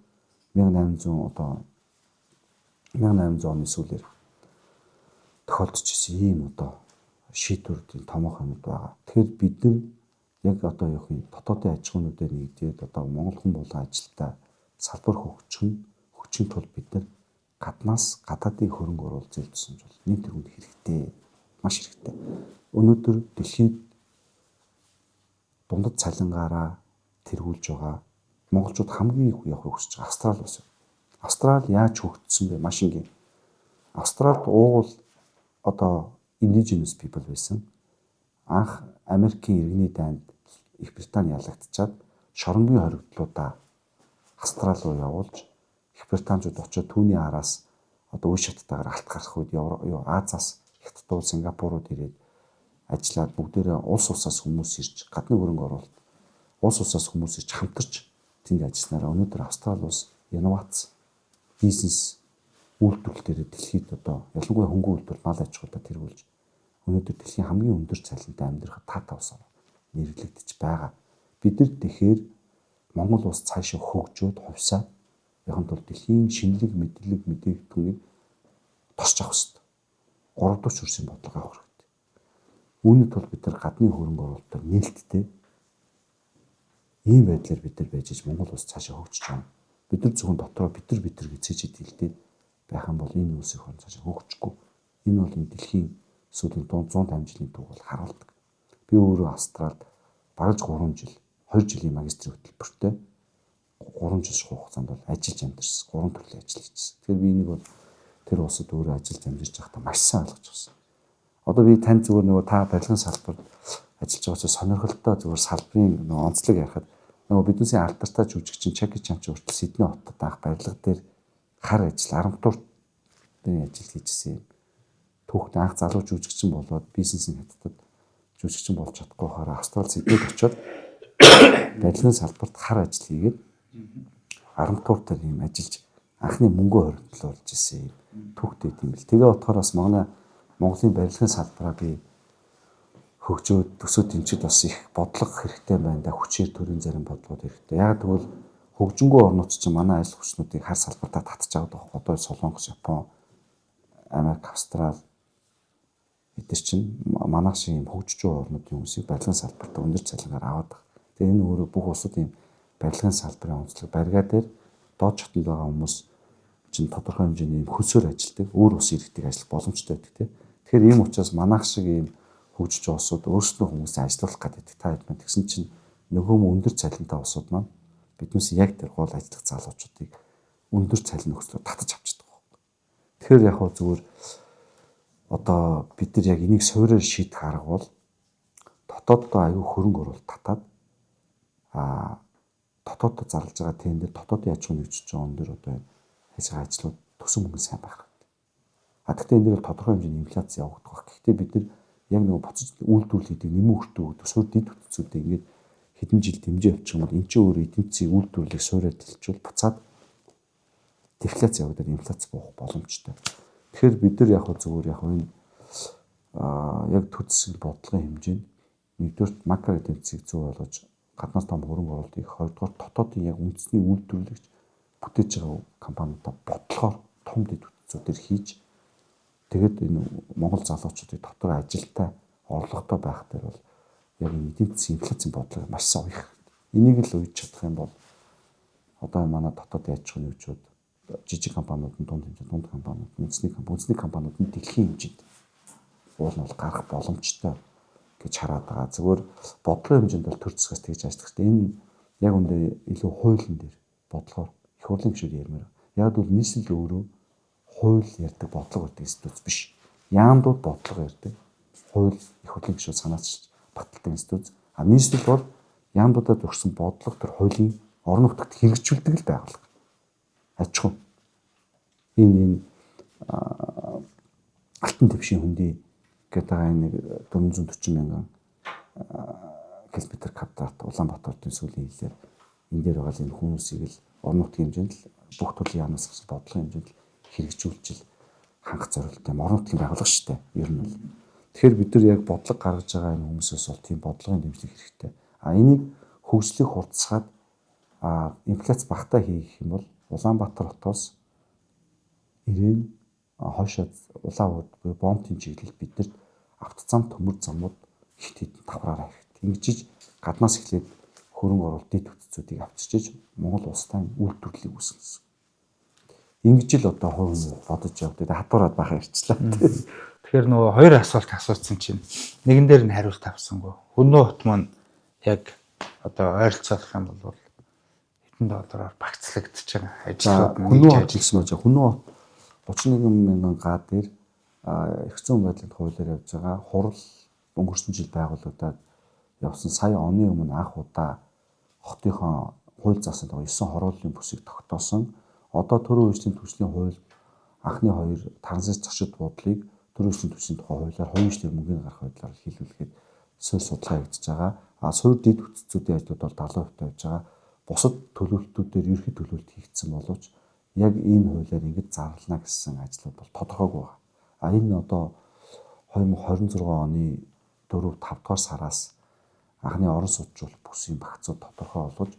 1800 оны сүүлээр тохиолдож исэн ийм шийдвэрийн томоохон юмуд байгаа. Тэгэхээр бид нар яг юу юм дотоодын аж ахуйнуудыг нэгдээд Монгол хүн болгон ажилдаа салбар хөгжихийн тулд бид нар гаднаас гадаадын хөрөнгө оруулалт зээлдсэн бол нийт төрөнд хэрэгтэй, маш хэрэгтэй. Өнөөдөр дэлхийд дундад цалингаараа тэргүүлж байгаа монголчууд хамгийн их явахыг хүсэж байгаа Австрали улс. Австрали яаж хөгжсөн бэ? Маш энгийн. Австралид уугуул indigenous people байсан. Анх Америкийн иргэний дайнд Их Британи ялагдчихад шоронгийн хоригдлуудаа Австрали руу явуулж Их Британчууд очоод түүний араас үе шаттайгаар алт гарах үед Азаас Хятадууд, Сингапурууд ирээд ажиллаад бүгдээрээ улс улсаас хүмүүс ирж гадны хөрөнгө оруулалт улс улсаас хүмүүс ирж хамтарч тэнд ажилласнараа өнөөдөр Австрали улс инновац бизнес үйлдвэрлэл дээр дэлхийд ялангуяа хөнгөн үйлдвэрлэл мал аж ахуйдаа тэргүүлж өнөөдөр дэлхийн хамгийн өндөр цалинтай амьдрах таатай улс нэрлэгдэж байгаа. Бид нар тэгэхээр Монгол улс цаашаа хөгжөөд хувьсаад яхан тул дэлхийн шинэлэг мэдээлэгдэхүүнийг тосч авах хэрэгтэй. 3 дахь хүрсэн бодлого авах хэрэгтэй. Үүний тулд бид нар гадны хөрөнгө оруулалтаар нээлттэй ийм байдлаар бид нар байж Монгол улс цаашаа хөгжиж байгаа. Бид нар зөвхөн дотроо бид нар гэцээж хэлдэг байх юм бол энэ улс их цаашаа хөгжихгүй. Энэ бол энэ дэлхийн сүүлийн 100 амжилтны түүх бол харуулдаг. Би өөрөө Австралид бараг 3 жил, 2 жилийн магистрийн хөтөлбөртэй 3 жил хугацаанд бол ажиллаж амьдэрсэн. 3 төрлийн ажил хийжсэн. Тэгэхээр би энийг бол тэр улсад өөрөө ажиллаж амьдарч байхдаа маш сайн ойлгож байна. Одоо би тань зүгээр нөгөө та барилгын салбарт ажиллаж байгаа учраас сонирхолтой зүгээр салбарын онцлог ярихад нөгөө бидний сая алтартай жүжигчин Чаки Чан ч хүртэл Сидней хотод анх барилга дээр хар ажил, арматурын ажил хийжсэн юм. Түүхт анх залуу жүжигчин болоод бизнесийн хятадд жүжигчин болж чадахгүй хараа Австрали Сиднейд очиод барилгын салбарт хар ажил хийгээд арматуртаар ийм ажиллаж анхны мөнгөө хоригдлуулж ирсэн юм. Түүхтэй юм бэл. Тэгээ бодохоор бас Монголын барилгын салбараа би хөгжөөд төсөө дэмжиж бас их бодлого хэрэгтэй байна да, хүчээр төрийн зарим бодлогод хэрэгтэй. Яг тэгвэл хөгжингөө орнууд чинь манай ажил хүчнүүдийг хар салбартаа татчих аваад байгаа. Одоо Солонгос, Япон, Америк, Австрали эдгээр чинь манайх шиг юм хөгжиж байгаа орнуудын хүмүүсийг барилгын салбартаа өндөр цалингаар аваад байгаа. Тэгээ энэ өөрөө бүх улсууд ийм барилгын салбарын онцлог барилгаа дээр доод шатнд байгаа хүмүүс чинь тодорхой хэмжээний хөлсөөр ажилладаг, өөр ус иргэдэг ажиллах боломжтой байдаг тийм. Тэгэхээр ийм учраас манайх шиг ийм хөгжиж байгаа улсууд өөрсдөө хүмүүсээ ажиллуулах гэдэг та хэд маань тэгсэн чинь нөгөө өндөр цалинтай улсууд маань биднээс яг тэр гол ажиллах залуучуудыг өндөр цалин өгсөөр татаж авчдаг байхгүй. Тэгэхээр яг хөө зүгээр одоо бид нар яг энийг суурьаар шийдэх арга бол дотооддоо аюу хөрөнгө оруулалт татаад дотооддоо зарлаж байгаа тендер дотоодын аж ахуйн нэгжиж байгаа өндөр одоо хайцгаа ажлууд төсөн мөнгө сайн байх хэрэгтэй. Гэхдээ энэ дээр тодорхой хэмжээний инфляц явагдах байх. Гэхдээ бид нар яг нөгөө буцаж үйлдвэрлэлийг нэмэн өртөө өгдөг суурь дэд бүтцүүдээ ингээд хэдэн жил дэмжиж явчих юм бол эн чинь өөрөө эдийн засгийн үйлдвэрлэлийг суурьаар дэлжүүл буцаад дефляц явагдаад инфляц буух боломжтой. Тэгэхээр бид нар яг зүгээр яг энэ яг төдсөн бодлогын хэмжээнд нэгдүгээр макро эдийн засгийг зөв болгож гаднаас том хөрөнгө оруулалтыг, хоёрдугаар дотоодын яг үндэсний үйлдвэрлэгч бүтээж байгаа компаниудаа бодлогоор том дэд бүтцүүдээр хийж тэгээд энэ Монгол залуучуудыг дотор ажилтай орлоготой байх дээр бол яг эдийн засгийн инфляцийн бодлого маш сайн уяах. Энийг л уйж чадах юм бол одоо манай дотоодын аж ахуйн нэгжүүд жижиг компаниуд нь дунд компаниуд, үндэсний компаниуд нь дэлхийн хэмжээнд уул нь бол гарах боломжтой гэж хараад байгаа. Зүгээр бодлогын хэмжээнд бол төр засгаас тэгж ажиллах хэрэгтэй. Энэ яг үндэ илүү хуулийн дээр бодлогоор их хурлын гишүүд ярмаар. Яг бол нийслэл өөрөө хууль ярьдаг бодлого гэдэг институт биш. Яамдууд бодлого ярьдаг. Хууль их хурлын гишүүд санаач баталдаг институт. Нийслэл бол яамдуудад өгсөн бодлого төр хуулийн орон нутагт хэрэгжүүлдэг л байгууллага. Аж ахуй. Энэ алтан твшийн хөндөй гэдэг нэг 440 мянган километр квадрат Улаанбаатарын сүүлийн хэлээр энэ дээр байгаа энэ хүмүүсийг л орон нутгийн хэмжээнд л бүх төрлийн яамнаас гарсан бодлогын хэмжээнд л хэрэгжүүлж хангах зорилттой орон нутгийн байгууллага шүү дээ. Ер нь бол. Тэгэхээр бид нар яг бодлого гаргаж байгаа энэ хүмүүсээс бол тийм бодлогын дэмжлэг хэрэгтэй. Энийг хөгжлийг хурцсаад инфляц багтаа хийх юм бол Улаанбаатар хотоос ирээн хойшоо улаан уд бомтын чиглэл биднэрт автозам төмөр замууд хит хитэн давхраараа хэрэгтэй. Ингэж гаднаас эхлээд хөрөнгө оруулалт дэд бүтцүүдийг авчирчиж Монгол улстай үйлдвэрлэлийг үүсгэсэн. Ингэж л одоо хувь бодож явдаг. Хатуураад баха ярьчлаа.
Тэгэхээр нөгөө хоёр асуулт асуусан чинь нэгэн дээр нь хариулт авсангүй. Хүннөө хот маань яг одоо ойролцоох юм бол хэдэн доллараар багцлагдчихж байгаа. Ажлууд
Хүннөө хот гэсэн үг. Хүннөө хот 31 мянган га дээр эрхцэн байдлын хуулиар явж байгаа. Хурал өнгөрсөн жил байгуулагдаад явсан сая оны өмнө анх удаа хотынхоо хууль заасан байгаа 9 хорооллын бүсийг тогтоосон. Одоо төрийн үйлчлийн түвшлийн хууль анхны 2 транзит зочид буудлыг төрийн үйлчлийн түвшлийн тухай хуулиар хувийн үйлчлэгээр мөнгөний гарах байдлаар хийлүүлэхэд суурь судалгаа хийгдэж байгаа. Суурь дэд бүтцүүдийн ажлууд бол 70% тавьж байгаа. Бусад төлөвлөлтүүдээр ерөнхий төлөвлөлт хийгдсэн боловч яг энэ хуулиар ингэж зарлана гэсэн ажлууд бол тодорхойгүй байна. Энэ одоо 2026 оны 4-5 дугаар сараас анхны орон сууцжуулах бүсийн багцууд тодорхой болгож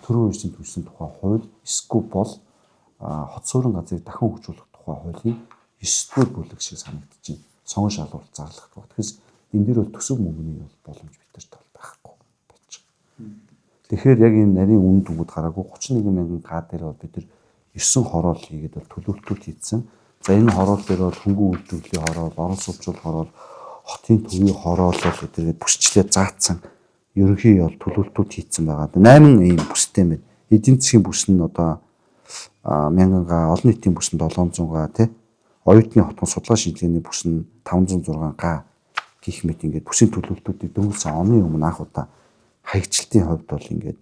төрийн үйлчлийн түвшлийн тухай хууль эсвэл бол хот суурин газрыг дахин хөгжүүлэх тухай хуулийн 9-р бүлэг шиг санагдаж байна. Сонгон шалгуулалт зарлах гэх. Тэгэхээр энэ дээр бол төсөв мөнгөний боломж бидэрт байхгүй байж байгаа. Тэгэхээр яг энэ нарийн үн дүнгууд хараагүй 31 мянган га дээр бол бид нар 9 хороол хийгээд бол төлөвлөлтүүд хийсэн. За энэ хороол дээр бол хөнгөн үйлдвэрлэлийн хороол, орон сууцруулах хороол, хотын төвийн хороол бол эдгээр бүсчлээ заацсан. Ерөнхий бол төлөвлөлтүүд хийсэн байгаа. 8 ийм бүстэй байна. Эдийн засгийн бүс нь одоо 1000 га, олон нийтийн бүс нь 700 га тий. Оюутны хотын судалгаа шинжилгээний бүс нь 506 га гэх мэт ингээд бүсийн төлөвлөлтүүдийг дөнгөж оны өмнө анх удаа хаягчлалтын хувьд бол ингээд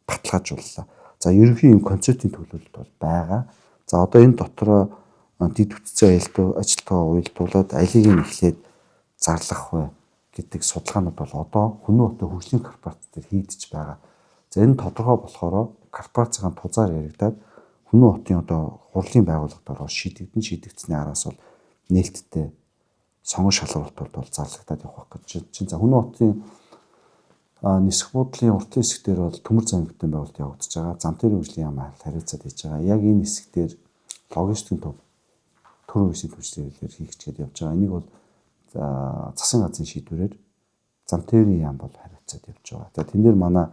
баталгаажууллаа. За ерөнхий юм концептын төлөвлөлт бол байгаа. За одоо энэ дотроо дэд бүтцийн ажилтгаа уялдуулаад алийг нь эхлээд зарлах вэ гэдэг судалгаанууд бол одоо Хүннөө хотын хөгжлийн корпорац дээр хийгдэж байгаа. За энэ тодорхой болохоор корпорацийн тузаар яригадаад Хүннөө хотын одоо хурлын байгууллагад ороо шийдэгдсэн араас бол нээлттэй сонгон шалгуултууд бол зарлагдаад явах гэж чинь за Хүнэн хотын нисэх буудлын уртлын хэсэг дээр бол төмөр зам бүтээн байгуулалт явагдаж байгаа. Зам төр хөгжлийн яам хариуцаад хийж байгаа. Яг энэ хэсэг дээр логистикийн төв төрийн үеийн түвшлэлээр хийх гээд явж байгаа. Энийг бол засгийн газрын шийдвэрээр зам төрийн яам бол хариуцаад явж байгаа. За тэн дээр манай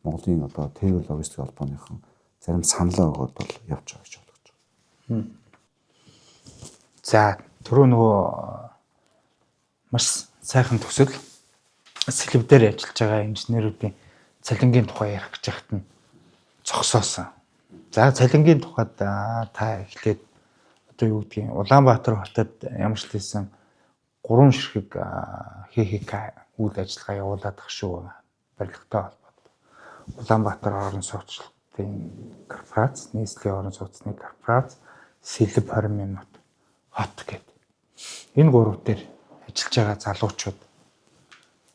Монголын одоо тээвэр логистик холбооныхон зарим санал өгөөд бол явж байгаа гэж ойлгож байна.
За түрүү нөгөө маш сайхан төсөл сэлб дээр ажиллаж байгаа инженеруудын цалингийн тухай ярих гэж байхад нь зогсоосон. За цалингийн тухайд та эхлээд одоо юу гэдгийг Улаанбаатар хотод ямар ч хэлсэн 3 ширхэг хийх үйл ажиллагаа явуулаад ах шүү. Барилгатай холбоотой. Улаанбаатар орон сууцлалтын корпорац, нийслэлийн орон сууцны корпорац, сэлб 20 минут хот гэдэг. Энэ гурав дээр ажиллаж байгаа залуучууд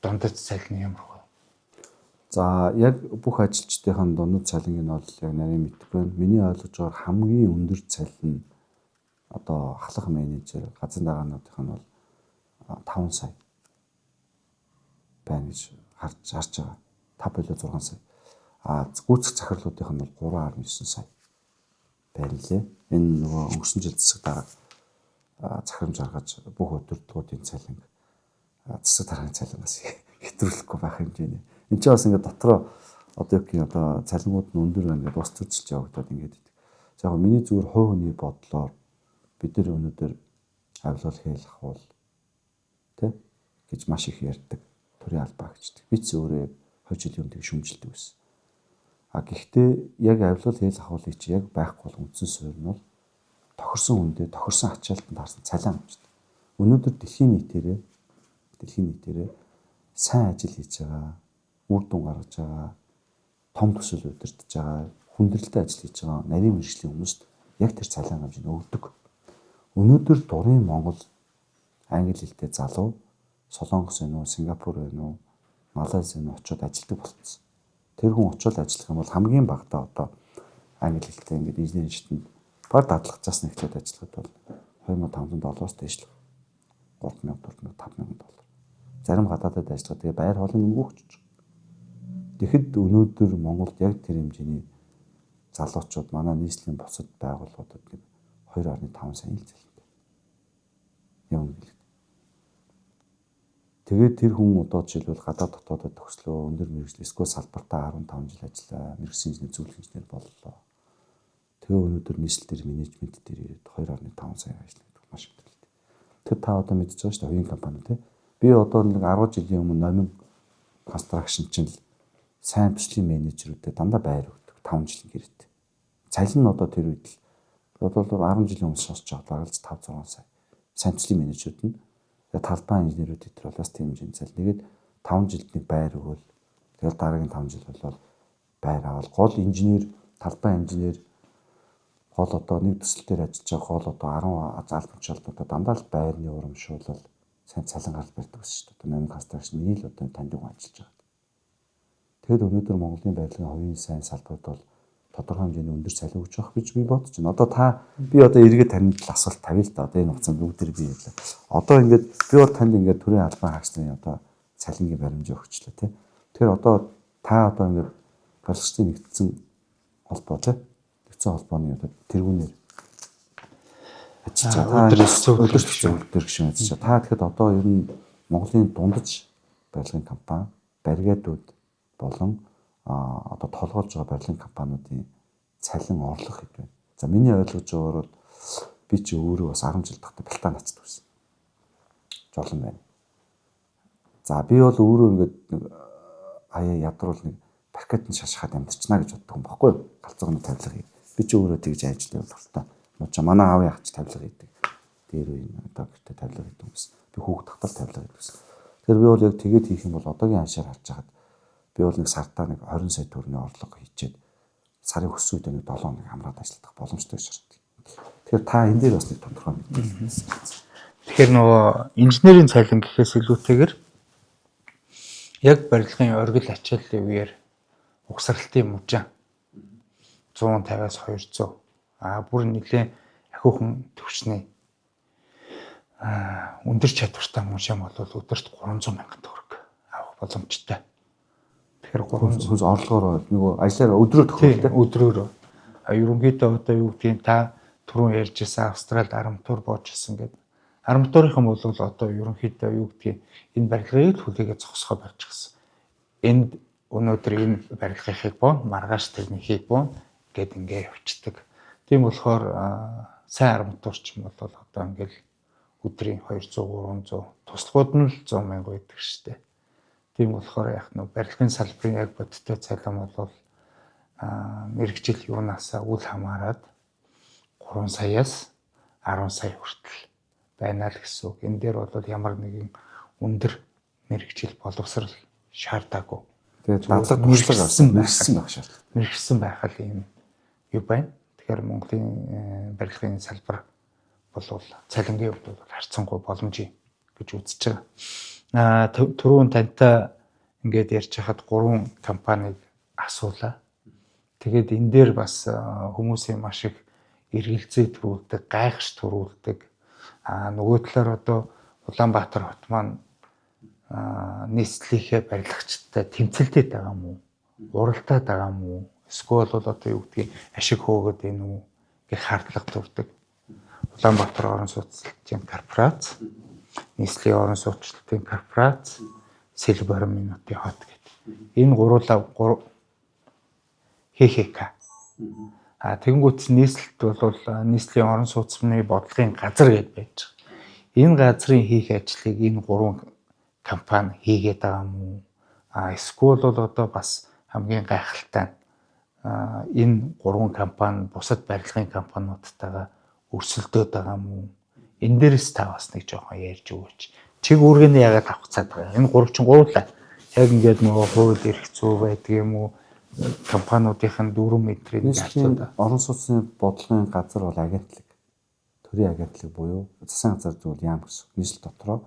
дундад цалин ямар вэ?
За яг бүх ажилчдын дундад цалинг нь бол яг нарийн мэдгүй байна. Миний ойлгож байгаагаар хамгийн өндөр цалин одоо ахлах менежер газрын дагаануудын нь бол 5 сая байна гэж харж байгаа. 5 болоо 6 сая. Гүйцэх захирлуудын нь бол 3.9 сая байна лээ. Энэ нөгөө өнгөрсөн жил засаг дарга захирамж гаргаж бүх өдөртгүүдийн цалин засаг даргын цалингаас хэтрүүлэхгүй байх хэмжээний. Энд чинь бас ингээд дотроо одоо юу гэх юм одоо цалингууд нь өндөр байна гэдэг ус төрчилж явагдаад ингээд идэг. За яг миний зүгээр хувь хүний бодлоор бид нар өнөөдөр авилал хийх хавал тэ гэж маш их ярьдаг төрийн албаа гэждэг. Би ч өөрөө хойд жилийн өмнө шүмжилдэг байсан. Гэхдээ яг авилал хийх хавлыг чи яг байхгүй бол үндсэн суурь нь бол тохирсон хүндээ тохирсон ачаалтанд харсан цалин авчдаг. Өнөөдөр дэлхийн нийтээрээ сайн ажил хийж байгаа, үр дүн гаргаж байгаа, том төсөл удирдах байгаа, хүндрэлтэй ажил хийж байгаа нарийн мэргэжлийн хүмүүст яг тэр цалин хэмжээ нь өгдөг. Өнөөдөр дурын Монгол англи хэлтэй залуу Солонгос байна уу, Сингапур байна уу, Малайз байна уу очиод ажилладаг болсон. Тэр хүн очиод ажиллах юм бол хамгийн багадаа одоо англи хэлтэй ингээд инженерийн шатнд баг дадлгацаас нь эхлээд ажиллахад бол $2500-аас дээш л $3000, $5000. Зарим гадаадад ажилладаг тэгээ байр хоолны мөнгө өгч. Тэгэхэд өнөөдөр Монголд яг тэр хэмжээний залуучууд манай нийслэлийн бусад байгууллагуудад 2.5 сая л цалинтай. Явна гэлээ. Тэгээд тэр хүн одоо жишээлбэл гадаад дотоодод төгслөө, өндөр мэргэжил эсвэл салбартаа 15 жил ажиллаа, мэргэжлийн инженер, зөвлөх инженер боллоо. Тэгээ өнөөдөр нийслэл дээр менежмент дээр ирээд 2.5 сая ажилладаг маш их төлөвтэй. Тэр та одоо мэдчихэж байгаа шүү дээ, хувийн компани тий. Би одоо нэг 10 жилийн өмнө Номин констракшн чинь сайн төслийн менежерүүдэд дандаа байр өгдөг 5 жилийн гэрээтэй. Цалин нь одоо тэр үед л одоо 10 жилийн өмнө сонсч байгаа л 5-6 сая. Сайн төслийн менежерүүд нь талбай инженерүүд дээр бол бас тийм хэмжээний цалин. Тэгээд 5 жилд нэг байр өгөөл. Тэгээд дараагийн 5 жил болвол байр авал гол инженер, талбай инженер гол одоо нэг төсөл дээр ажиллаж байгаа гол одоо 10 залбирчдаа дандаа л байрны урамшуулал сайн цалин гарч барьдаг шүү дээ. Номин констракшн ил одоо танд хүн ажиллаж байгаа. Тэгэд өнөөдөр Монголын байрлагын хувийн сайн салбарт бол тодорхой хэмжээний өндөр цалин өгч байх гэж би бодож байна. Одоо би одоо эргээд танд асуулт тавья л да. Одоо энэ хугацаанд бүгдээр би ярьлаа. Одоо ингээд би бол танд ингээд төрийн албан хаагчны одоо цалингийн баримжаа өгчлээ тий. Тэгэхээр одоо та одоо ингээд барилгачдын нэгдсэн холбоо тий. Нэгдсэн холбооны одоо тэргүүнээр ажиллаж байгаа. Өдөрт гişүн ажиллаж байгаа. Та тэгэхэд одоо ер нь Монголын дундаж барилгын компани, баригадууд болон одоо толгоолж байгаа барилгын компаниудын цалин орлого хэд вэ? За миний ойлгож байгаагаар бол би чи өөрөө бас 10 жил тахта бэлтаа нацдаг байсан. Жолон байна. За би бол өөрөө ингээд хаяа ядруул нэг паркетын шашхаад амьдчна гэж боддог юм баггүй юу? Галзууны тавилга хий. Би чи өөрөө тэгж ажилладаг болтой. Моча манай аавын ах ч тавилга хийдэг. Дээр үе одоо гэртээ тавилга хийдэг юмс. Би хүүхд тахтал тавилга хийдэг гэсэн. Тэгэхээр би бол яг тэгээд хийх юм бол одоогийн аншаар харж байгаад би бол нэг сартаа нэг 20 сая төгрөгийн орлого хийчихэд сарын өсвөд нэг 7 хоног хамраад ажиллах боломжтой шаарддаг. Тэгэхээр та энэ дээр бас нэг тодорхой мэдээлэл.
Тэгэхээр нөгөө инженерийн цалин гэхээс илүүтэйгээр яг барилгын оргил ачааллын үеэр угсралтын мужаа 150-аас 200 бүр нэлээд ахиухан төвчний өндөр чадвартай муншаам бол өдөрт 300,000 төгрөг авах боломжтой. Тэгэхээр 300
орлогоор нөгөө ажлаар өдрөөр төгрөгтэй.
Өдрөөр. Ерөнхийдөө одоо юу гэдгийг та түрүүн ярьжсэн Австралид арматур боожсэн гэдэг. Арматурынхан бол одоо ерөнхийдөө юу гэдгийг энэ барилгыг хүлээгээ зогсгоо болж гисэн. Энд өнөөдөр энэ барилгыг боон маргааш тэрнийхийг боон гэд ингээ явцдаг. Тийм болохоор сайн арматурч юм бол одоо ингээл өдрийн 200 300 туслахууд нь л 100,000 байдаг штэ. Тийм болохоор яг нэг барилгын салбарын яг бодиттой цалин бол мэрэгжил юунаасаа үл хамааран 3 саяас 10 сая хүртэл байна л гэсэн үг. Энэ дээр бол ямар нэгэн өндөр мэрэгжил боловсрал шаардаагүй.
Тэгээд дадлаг туршлага авсан байх шаардлага.
Мэрэгсэн байх л юм юу байна. Тэгэхээр Монголын барилгын салбар бол цалингийн хувьд бол харьцангуй боломжтой гэж үзэж байгаа. Түрүүн тантай ингээд ярьж хахад 3 компаниг асуулаа. Тэгээд энэ дээр бас хүмүүсийн маш их эргэлзээ төрүүлдэг, гайхш төрүүлдэг. Нөгөө талаар одоо Улаанбаатар хот маань нийслэлийнхээ барилгачтай тэмцэлдээд байгаа юм уу? Уралдаад байгаа юм уу? Эсвэл бол одоо юу гэдгийг ашиг хөөгд энэ үү гэх хардлага төрдөг. Улаанбаатар орон сууцлалтын корпорац, нийслэлийн орон сууцлалтын корпорац, Сэлбэр минутын хот гэдэг. Энэ гуруулаа ХХК. Тэгэнгүүт нийслэлт бол нийслэлийн орон сууцны бодлогын газар гэдээ байж байгаа. Энэ газрын хийх ажлыг энэ 3 компани хийгээд байгаа юм уу? Эсвэл бол одоо бас хамгийн гайхалтай энэ 3 компани бусад барилгын компаниудтайгаа өрсөлдөөд байгаа юм уу? Энэ дээрээс та бас нэг жоохон ярьж өгөөч. Чиг үүргэний яагаад авахцаад байгаа. Энэ 3 чинь гурлаа. Яг ингээд нөгөө хууль эрх зүй байдаг юм уу? Компаниудын 4 метрийн
нийслэлийн орон сууцны бодлогын газар бол агентлаг. Төрийн агентлаг буюу засгийн газар зүйл яам гэсэн. Нийслэл дотроо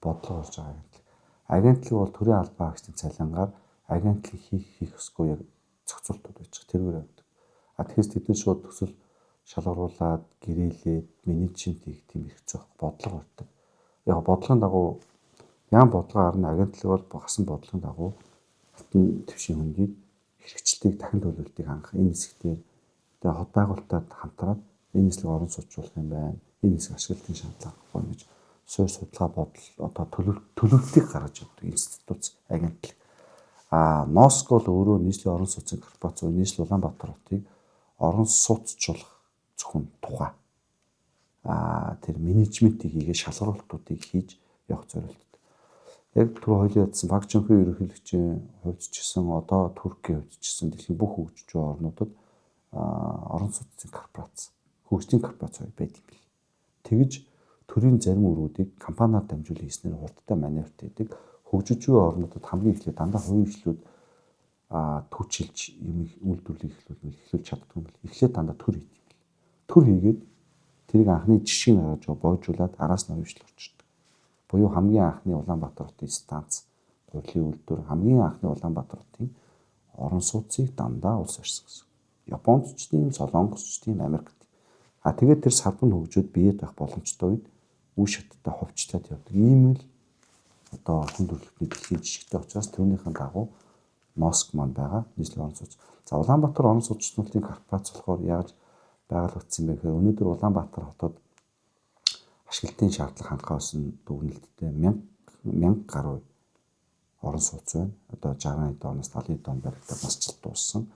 бодлого орж байгаа агентлаг. Агентлаг бол төрийн албан хаагчдын цалингаар агентлаг хийх ёсгүй яг зохицуултууд байж байгаа. Тэргээр явдаг. Тэгэхээр тэд нар шууд төсөл шалгаруулад гэрээлээд менежмент хийх тийм их зөх бодлого ордог. Яг бодлогын дагуу яам бодлого арна агентлаг бол багасан бодлогын дагуу хатан төвшин хөнгийг хэрэгчлэлтийг дахин төлөвлөлтийг хангах энэ хэсгээр тэгээ хот байгуулалтад хамтраад энэ хэсгийг орон сууцруулах юм байна. Энэ хэсэг ашиглалтын шаардлага гоо гэж суурь судалгаа бодол одоо төлөвлөлтийг гаргаж өгдөг институт агентлаг. НОСК бол өөрөө нийслэлийн орон сууцны корпорац уу нийслэл Улаанбаатар хотыг орон сууцчлах зөвхөн тухай. Тэр менежментийг хийгээ шалгуултуудыг хийж явах зорилттой. Яг түрүү хоёлын ядсан баг жинхэнэ ерөнхийлөгчийн хувьд ч гэсэн одоо Туркийн хувьд ч гэсэн дэлхийн бүх хөгжиж байгаа орнуудад орон сууцны корпорац, хөгжлийн корпорац байдаг юм бэл. Тэгж төрийн зарим өрүүдийг компаниар дамжуулан хийснээр хурдтай маневрт хийдэг. Хөгжиж байгаа орнуудад хамгийн эхлээд дандаа хувийн хвшлүүд түүчилж юм үйлдвэрлэлийг эхлүүлж чаддаг юм бэл. Эхлээд дандаа төр хийдэг юм бэл. Төр хийгээд тэрийг анхны жишгийг гаргаж боожуулаад араас нь хувийн хвшил орчдөг. Буюу хамгийн анхны Улаанбаатар хотын станц, гурилын үйлдвэр, хамгийн анхны Улаанбаатар хотын орон сууцыг дандаа улс орсон гэсэн. Японд ч тийм, Солонгос ч тийм, Америкт. Тэгээд тэр салбар нь хөгжөөд биед байх боломжтой үед үе шаттай хувьчлаад явдаг. Ийм л одоо хүн төрөлхтний дэлхийн жишгтэй учраас түүнийхэн дагуу НОСК маань байгаа нийслэлийн орон сууц. За Улаанбаатар орон сууцчлалтын корпорац болохоор яаж байгуулагдсан бэ гэхээр өнөөдөр Улаанбаатар хотод ашиглалтын шаардлага хангахаас дүгнэлттэй 1000 гаруй орон сууц байна. Одоо 60-аад оноос 70-аад он баригдаад насжилт дууссан.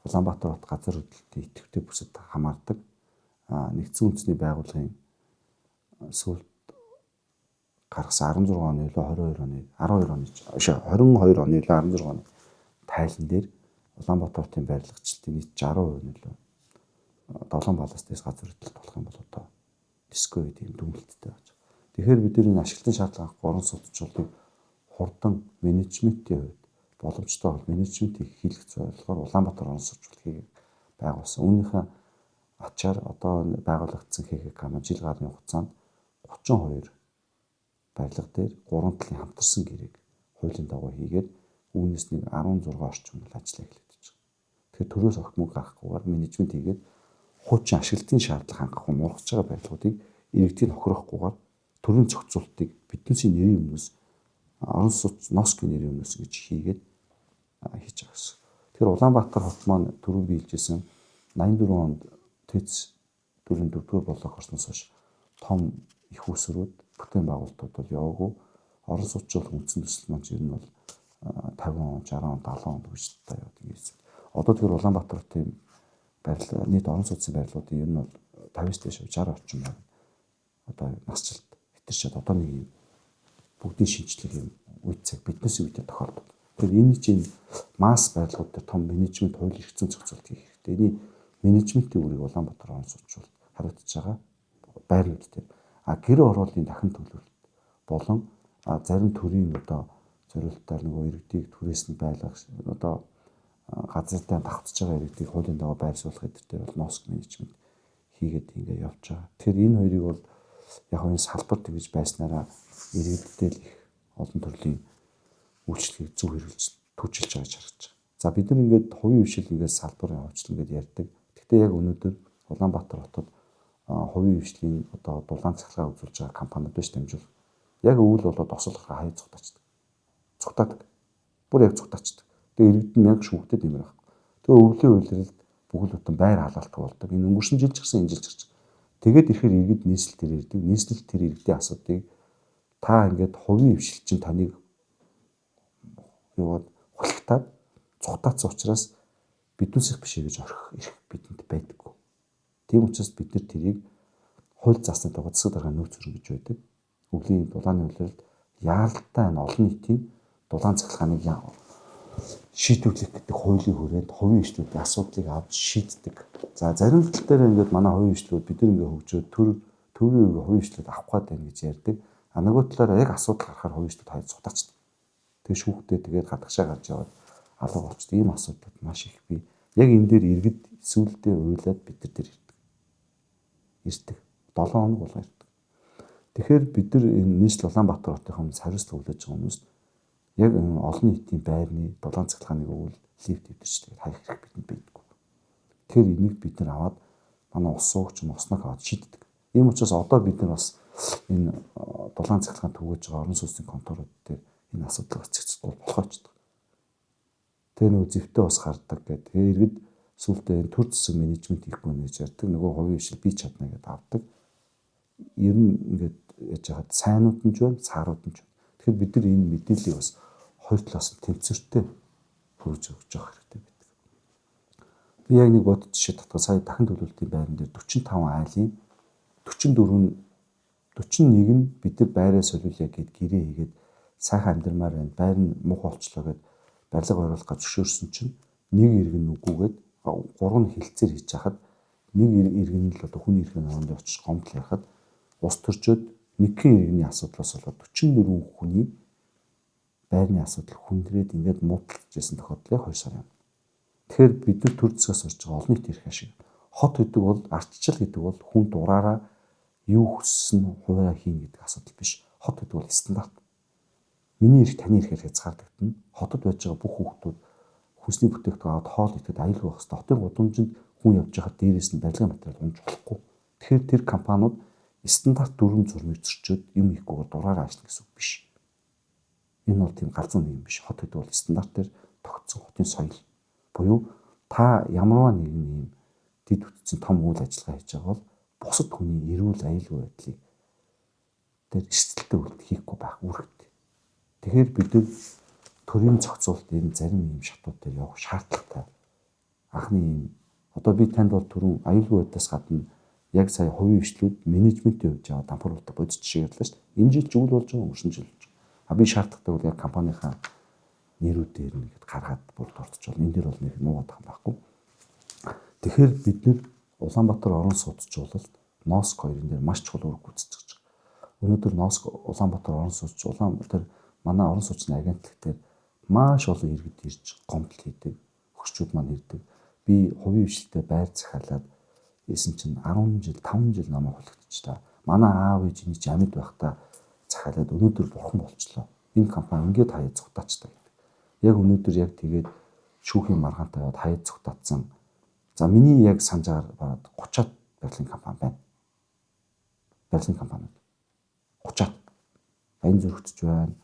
Улаанбаатар хот газар хөдлөлтийн идэвхтэй бүсэд хамаардаг. Нэгдсэн үндэсний байгууллагын сүүлд гаргасан 16 оны илүү 22 оны илүү 16 оны тайлан дээр Улаанбаатар хотын барилгачдын нийт 60% нь илүү 7 баллаас дээш газар хөдлөлт болох юм бол одоо диско гэдэг юм дүгнэлттэй байж байгаа. Тэгэхээр бид энэ ашиглалтын шаардлага орон сууцчлалыг хурдан менежментийн хувьд боломжтой бол менежментийг хийх зорилгоор Улаанбаатар орон сууцчлалыг байгуулсан. Үүнийхээ ачаар одоо байгуулагдсан ХХК маань жил гарны хугацаанд 32 барилга дээр 3 талын хамтарсан гэрээг хуулийн дагуу хийгээд үүнээс нэг 16 орчим жил ажиллаа эхлэв. Тэгэхээр төрөөс огт мөнгө гаргахгүйгээр менежмент хийгээд хуучин ашиглалтын шаардлага хангах мургаж байгаа барилгуудыг иргэдийг хохирохгүйгээр төрийн зохицуултыг биднээсийн нэрийн өмнөөс орон сууц носкийн нэрийн өмнөөс гэж хийгээд хийж байгаа гэсэн. Тэгэхээр Улаанбаатар хот маань түрүү би хэлжсэн 84 онд ТЭЦ төрийн 4-р блок орсноос хойш том их усрууд бүтээн байгуулалтууд бол яваагүй. Орон сууцчлал үндсэн төсөл маань ер нь бол 50 он, 60 он, 70 он гэж таа яваад ирсэн. Одоо тэгэхээр Улаанбаатар хотын байрлал нийт орон сууцын байрлалуудын ер нь бол 50-с дээш 60 орчим байна. Одоо насжилт хэтэрчээд одоо нэг юм бүгдийн шинжлэх юм үе цаг биднээс үедээ тохиолдод. Тэгэхээр энэ чинь масс байрлалууд дээр том менежмент хууль эрх зүйн зохицуулт хийх хэрэгтэй. Эний менежментийн үрийг Улаанбаатар орон сууцчлалд хариуцж байгаа байрлалууд дээр гэр ороолын дахин төлөвлөлт болон зарим төрийн одоо зорилтоор нөгөө иргэдийг түрээсний байлгах одоо газартаа давтж байгаа иргэдийг хуулийн дагуу байршуулах гэдэг дээр бол носк менежмент хийгээд ингээ явж байгаа. Тэгэхээр энэ хоёрыг бол яг энэ салбарт гэж байснараа иргэддээ л их олон төрлийн үйлчлэгийг зөв хэрэгжилж түжилж байгаа гэж харагдаж байгаа. За бид нар ингээд хувийн хвшил ингээд салбарын хөгжил ингээд ярьдаг. Гэхдээ яг өнөөдөр Улаанбаатар хотод хувийн хвшлийн одоо дулаан цахилгаан үзүүлж байгаа компаниуд биш дамжуулах. Яг өвөл болоод ослохоо хаяа цугтаачдаг. Цугтаадаг. Бүр яг цугтаачдаг. Тэгээ иргэд нь 1000 шүүхтэй нэмэр байхгүй. Тэгээ өвлийн үйлрэлд бүхэл бүтэн байр халаалттай болдог. Энэ өнгөрсөн жил ч гэсэн энэ жил ч гэсэн. Тэгээд ирэхээр иргэд нийслэл төр ирдэг. Нийслэл тэр иргэдийн асуудыг та ингээд хувийн хвшил чинь таныг яваад хулигтаад цугтаацсан учраас биднээсих биш гэж орхих эрх бидэнд байдаггүй. Тийм учраас бид нар тэрийг хууль заасны дагуу засаг дарганы нөөц зөрөн гэж байдаг. Өвлийн дулааны үйлрэлд яаралтай энэ олон нийтийн дулаан цахилгааныг шийдвэрлэх гэдэг хуулийн хүрээнд хувийн хвшлүүдийн асуудлыг авч шийддэг. За зарим тал дээр ингээд манай хувийн хвшлүүд бид нар ингээд хөгжөөд төвийн хувийн хвшлүүд авах гээд байна гэж ярьдаг. Нөгөө талаараа яг асуудал гарахаар хувийн хвшлүүд хаяа цугтаачдаг. Тэгээ шүүхтэй тэгээд гадагшаа гарч яваад алга болчтой. Ийм асуудал маш их бий. Яг энэ дээр иргэд сүүлдээ уйлаад бид нар дээр ирдэг. 7 хоног болго ирдэг. Тэгэхээр бид нар энэ нийслэл Улаанбаатар хотын хариуцлага хүлээж байгаа хүмүүст яг олон нийтийн байрны дулаан цахилгааныг өвөл лифт дэвтэрчдэг хаях хэрэг бидэнд байдаггүй. Тэгэхээр энийг бид нар аваад манай ус суугч уснаг аваад шийддэг. Ийм учраас одоо бид нар бас энэ дулаан цахилгаан түгэж байгаа орон сууцны конторууд дээр энэ асуудлыг цэцэцэх болох очдог. Тэгээ нөгөө зэвтээ бас гардаг гэдэг. Тэгээ иргэд сүултээ энэ төр засаг менежмент хийхгүй нэж ярьдаг. Нөгөө хувийн хвшил би чадна гэдээ авдаг. Ер нь ингээд яаж яхад сайнууд нь ч байна, цаарууд нь ч байна. Тэгэхээр бид нар энэ мэдээллийг бас хоёр талаас нь тэнцвэртэй хөрж өгч явах хэрэгтэй байдаг. Би яг нэг бодож жишээ татгаа сая дахин төлөвлөлтийн байран дээр 45 айлын 41 нь бид нар байраа солиулъя гэд гэрээ хийгээд сайхан амьдрмаар байна. Байр нь муухай болчлоо гэд барилга бариулах гэж зөвшөөрсөн чинь нэг иргэн үгүйгээд 3 нь хилцээр хийж хахад нэг иргэн л одоо хүний иргэн оронд очиж гомдол ярахад ус төрчөөд нэгэн иргэний асуудлаас болоод 44 хүний байрны асуудал хүндрээд ингээд муудалцажсэн тохиолдлыг 2 сар юм. Тэгэхээр бид нар төр засгаас орж байгаа олон нийт эрх ашиг. Хот гэдэг бол ардчил гэдэг бол хүн дураараа юу хүссэн хуваараа хийн гэдэг асуудал биш. Хот гэдэг бол стандарт. Миний эрх таны эрхээр хязгаардагдана. Хотод байж байгаа бүх хүүхдүүд хүнсний бүтээгдэхүүн аваад хоол идэхэд аюулгүй байх хэрэгтэй. Хотын гудамжинд хүн явж байхад дээрээс нь барилгын материал унж болохгүй. Тэгэхээр тэр компаниуд стандарт дүрм зурмыг зөрчөөд юм хийхгүйгээр дураараа ажиллана гэсэн үг биш. Энэ бол тийм галзуу нэг юм биш. Хот гэдэг бол стандартаар тогтсон хотын соёл. Буюу та ямарваа нэгэн юм дэд бүтцийн том үйл ажиллагаа хийж байгаа бол бусад хүний эрүүл аюулгүй байдлыг тэр эрсдэлтэй үйлдэл хийхгүй байх үүрэгтэй. Тэгэхээр бид нар төрийн зохицуулалт энэ зарим юм шатууд дээр явах шаардлагатай. Анхны юм одоо би танд бол түрүүн аюулгүй байдлаас гадна яг сая хувийн хвшлүүд менежментийн хувьд яваа дампууруулалтаа бодит жишээ ярьлаа шүү дээ. Энэ жил чүгэл болж байгаа өнгөрсөн жил болж байгаа. Би шаардлагатай бол яг компанийнхаа нэрүүдээр нэгэд гаргаад бүрд орцож байна. Энэ дэр бол нэг муу бодох юм байхгүй. Тэгэхээр бид нэр Улаанбаатар орон сууцчлалд НОСК 2-ын дээр маш чухал үүрэг гүйцэтгэж байгаа. Өнөөдөр НОСК Улаанбаатар орон сууцч Улаанбаатар манай орон сууцны агентлаг дээр маш олон иргэд ирж гомдол хийдэг. Хөгчүүд маань ирдэг. Би хувийн хвшилтэй байр захиалаад ийсэн чинь 10 жил 5 жил намайг хулигдчих та. Манай аав ээжний чи амьд байхдаа захиалаад өнөөдөр бурхан болчлоо. Энэ компани ингээд хаяа цугтаачтай гэдэг. Яг өнөөдөр яг тэгээд шүүхийн маргаантай яваад хаяа цугтаацсан. За миний яг санджаар бараад 30-аад барилгын компани байна. Барилгын компаниуд 30-аад Баян Зүрхтж байна,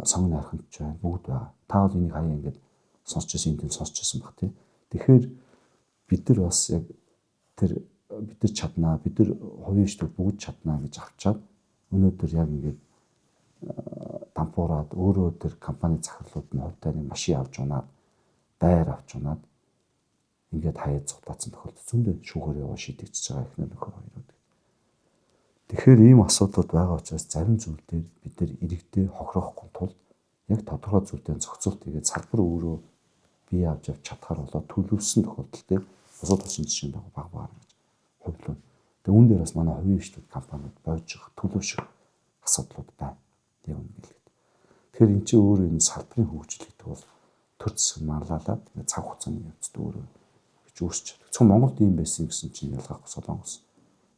Сонгон Найрхантж байна, бүгд байгаа. Та бол энийг хаяа ингээд сонсч байсан, энэ сонсч байсан баг тий. Тэгэхээр бид нар бас яг тэр бид нар чаднаа, бид нар хувийн штук бүгд чаднаа гэж авчаад өнөөдөр яг ингээд дампуураад өөрөө тэр компани захирлууд нь хувьдаа нэг машин авч унаад, байр авч унаад ингээд хаяад цуглаацсан тохиолдол зөндөө шүүгээр яваа шийдэгдэж байгаа ихнэр нөхөр хоёрууд. Тэгэхээр ийм асуудлууд байгаа учраас зарим зүйл дээр бид нар иргэдээ хохироохгүй тулд яг тодорхой зүйлдээ зохицуулт хийгээд салбар өөрөө бие авч явж чадхаар болоод төлөвлөсөн тохиолдол дээр бусад тусын жишээнд баг гэж хувьлаа. Тэгээ үүн дээр бас манай хувийн штуд компаниуд бойж байгаа төлөв шиг асуудлууд байна. Яг үнэ. Тэгэхээр эн чинь өөрөө энэ салбарын хөгжлөлт бол төр зэсэг марлалаад цаг хугацааны явцад өөрөө гэж үүсч чаддаг. Зөвхөн Монголд ийм байсан гэсэн чинь ялгаах Солонгос,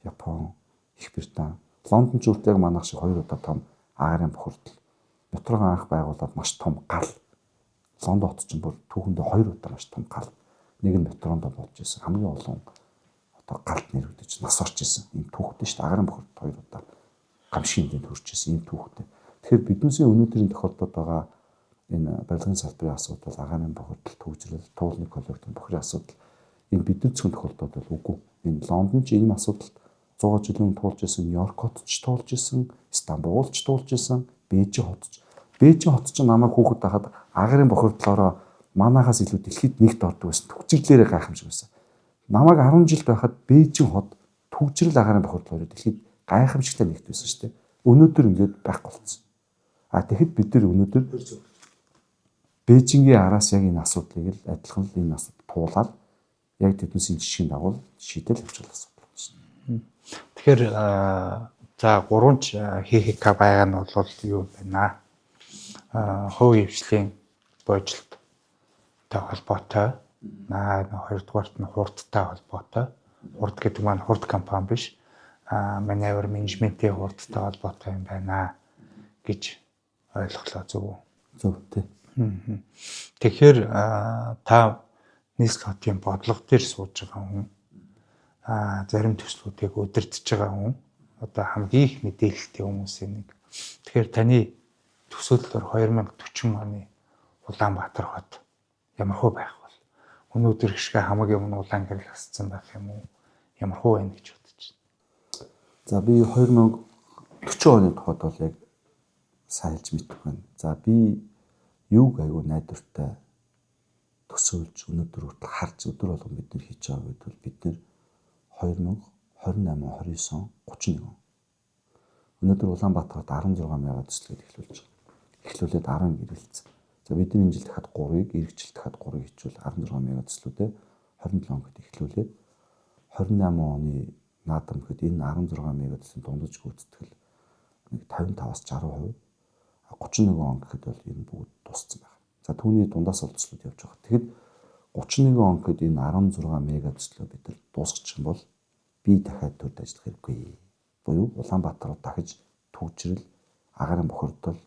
Япон, Их Британи, Лондон ч үртэй манайх шиг 2 удаа том агарын бохирдол метрогоо анх байгуулад маш том гал. Лондон хот чинь бүр түүхэндээ 2 удаа маш том гал. Нэг нь метронд болж исэн. Хамгийн олон одоо галд нэрвдэж нас орж исэн. Ийм түүхтэй шүү дээ. Агарын бохирдол 2 удаа гамшигын дэнд хүрч исэн ийм түүхтэй. Тэгэхээр биднээсээ өнөөдрийн тохиолдод байгаа энэ барилгын салбарын асуудал, агарын бохирдол, төвжрэл, туулны коллектив бохирын асуудал энэ бидний зөвхөн тохиолдод бол үгүй. Энэ Лондон ч ийм асуудалд 100 жилийн туулж исэн, Нью-Йорк хотч туулж исэн, Стамбулч туулж исэн, Бээжин хотч. Бээжин хот ч намайг хүүхэд байхад агарын бохирдлоороо манахаас илүү дэлхийд нэгт ордог байсан. Төвчрлээрээ гайхамшиг байсан. Намайг 10 жил байхад Бээжин хот төвчрэл агарын бохирдлоороо дэлхийд гайхамшигтай нэгт байсан шүү дээ. Өнөөдөр ингэж байхгүй болсон. Тэгэхэд бид нар өнөөдөр Бээжингийн араас яг энэ асуудлыг л адилхан л энэ асуудал туулаад яг тэднээс жишгийн дагуу шийдэл авч байгаа асуудал байна.
Тэгэхээр за 3 ХХК байгаа нь бол юу байна? Хувийн хвшлийн боёжлолттой холбоотой. 2-дугаарт нь хурдтай холбоотой. Хурд гэдэг маань хурд компани биш. Маневр менежментийн хурдтай холбоотой юм байна гэж ойлголоо зөв үү?
Зөв тий.
Тэгэхээр та нийслэл хотын бодлого дээр сууж байгаа хүн зарим төслүүдийг удирдах байгаа хүн одоо хамгийн их мэдээлэлтэй хүмүүсийн нэг. Тэгэхээр таны төсөөллөөр 2040 оны Улаанбаатар хот ямархуу байх бол өнөөдөр гişгэ хамгийн өмнө улаан гэрэл асцсан байх юм уу? Ямархуу байна гэж бодож байна.
За би 2040 оны тухайд бол яг сайн хэлж мэдэх байна. За би юуг аягүй найдвартай төсөөлж өнөөдөр хүртэл харж өдөр болгон бид нар хийж байгаа гэдэг бол бид нар 2028, 29, 31. Өнөөдөр Улаанбаатарт 16 мега төслөд эхлүүлж байгаа. Эхлүүлээд 10 гэрэлцсэн. За бидний энэ жил дахиад 3-ыг, эх жил дахиад 3-ыг хичүүл 16 мега төслүүдээ 27 онд эхлүүлээд 28 оны наадам гэхэд энэ 16 мега төслийн дундаж гүйцэтгэл нэг 55-аас 60%, 31 он гэхэд бол энэ бүгд дууссан байна. За түүний дундаас ол төслүүд явж байгаа. Тэгэхэд 31 он гэхэд энэ 16 мега төслөө бид нар дуусгачих юм бол би дахиад төрд ажиллах хэрэггүй. Буюу Улаанбаатар дахиж төвчрэл, агарын бохирдол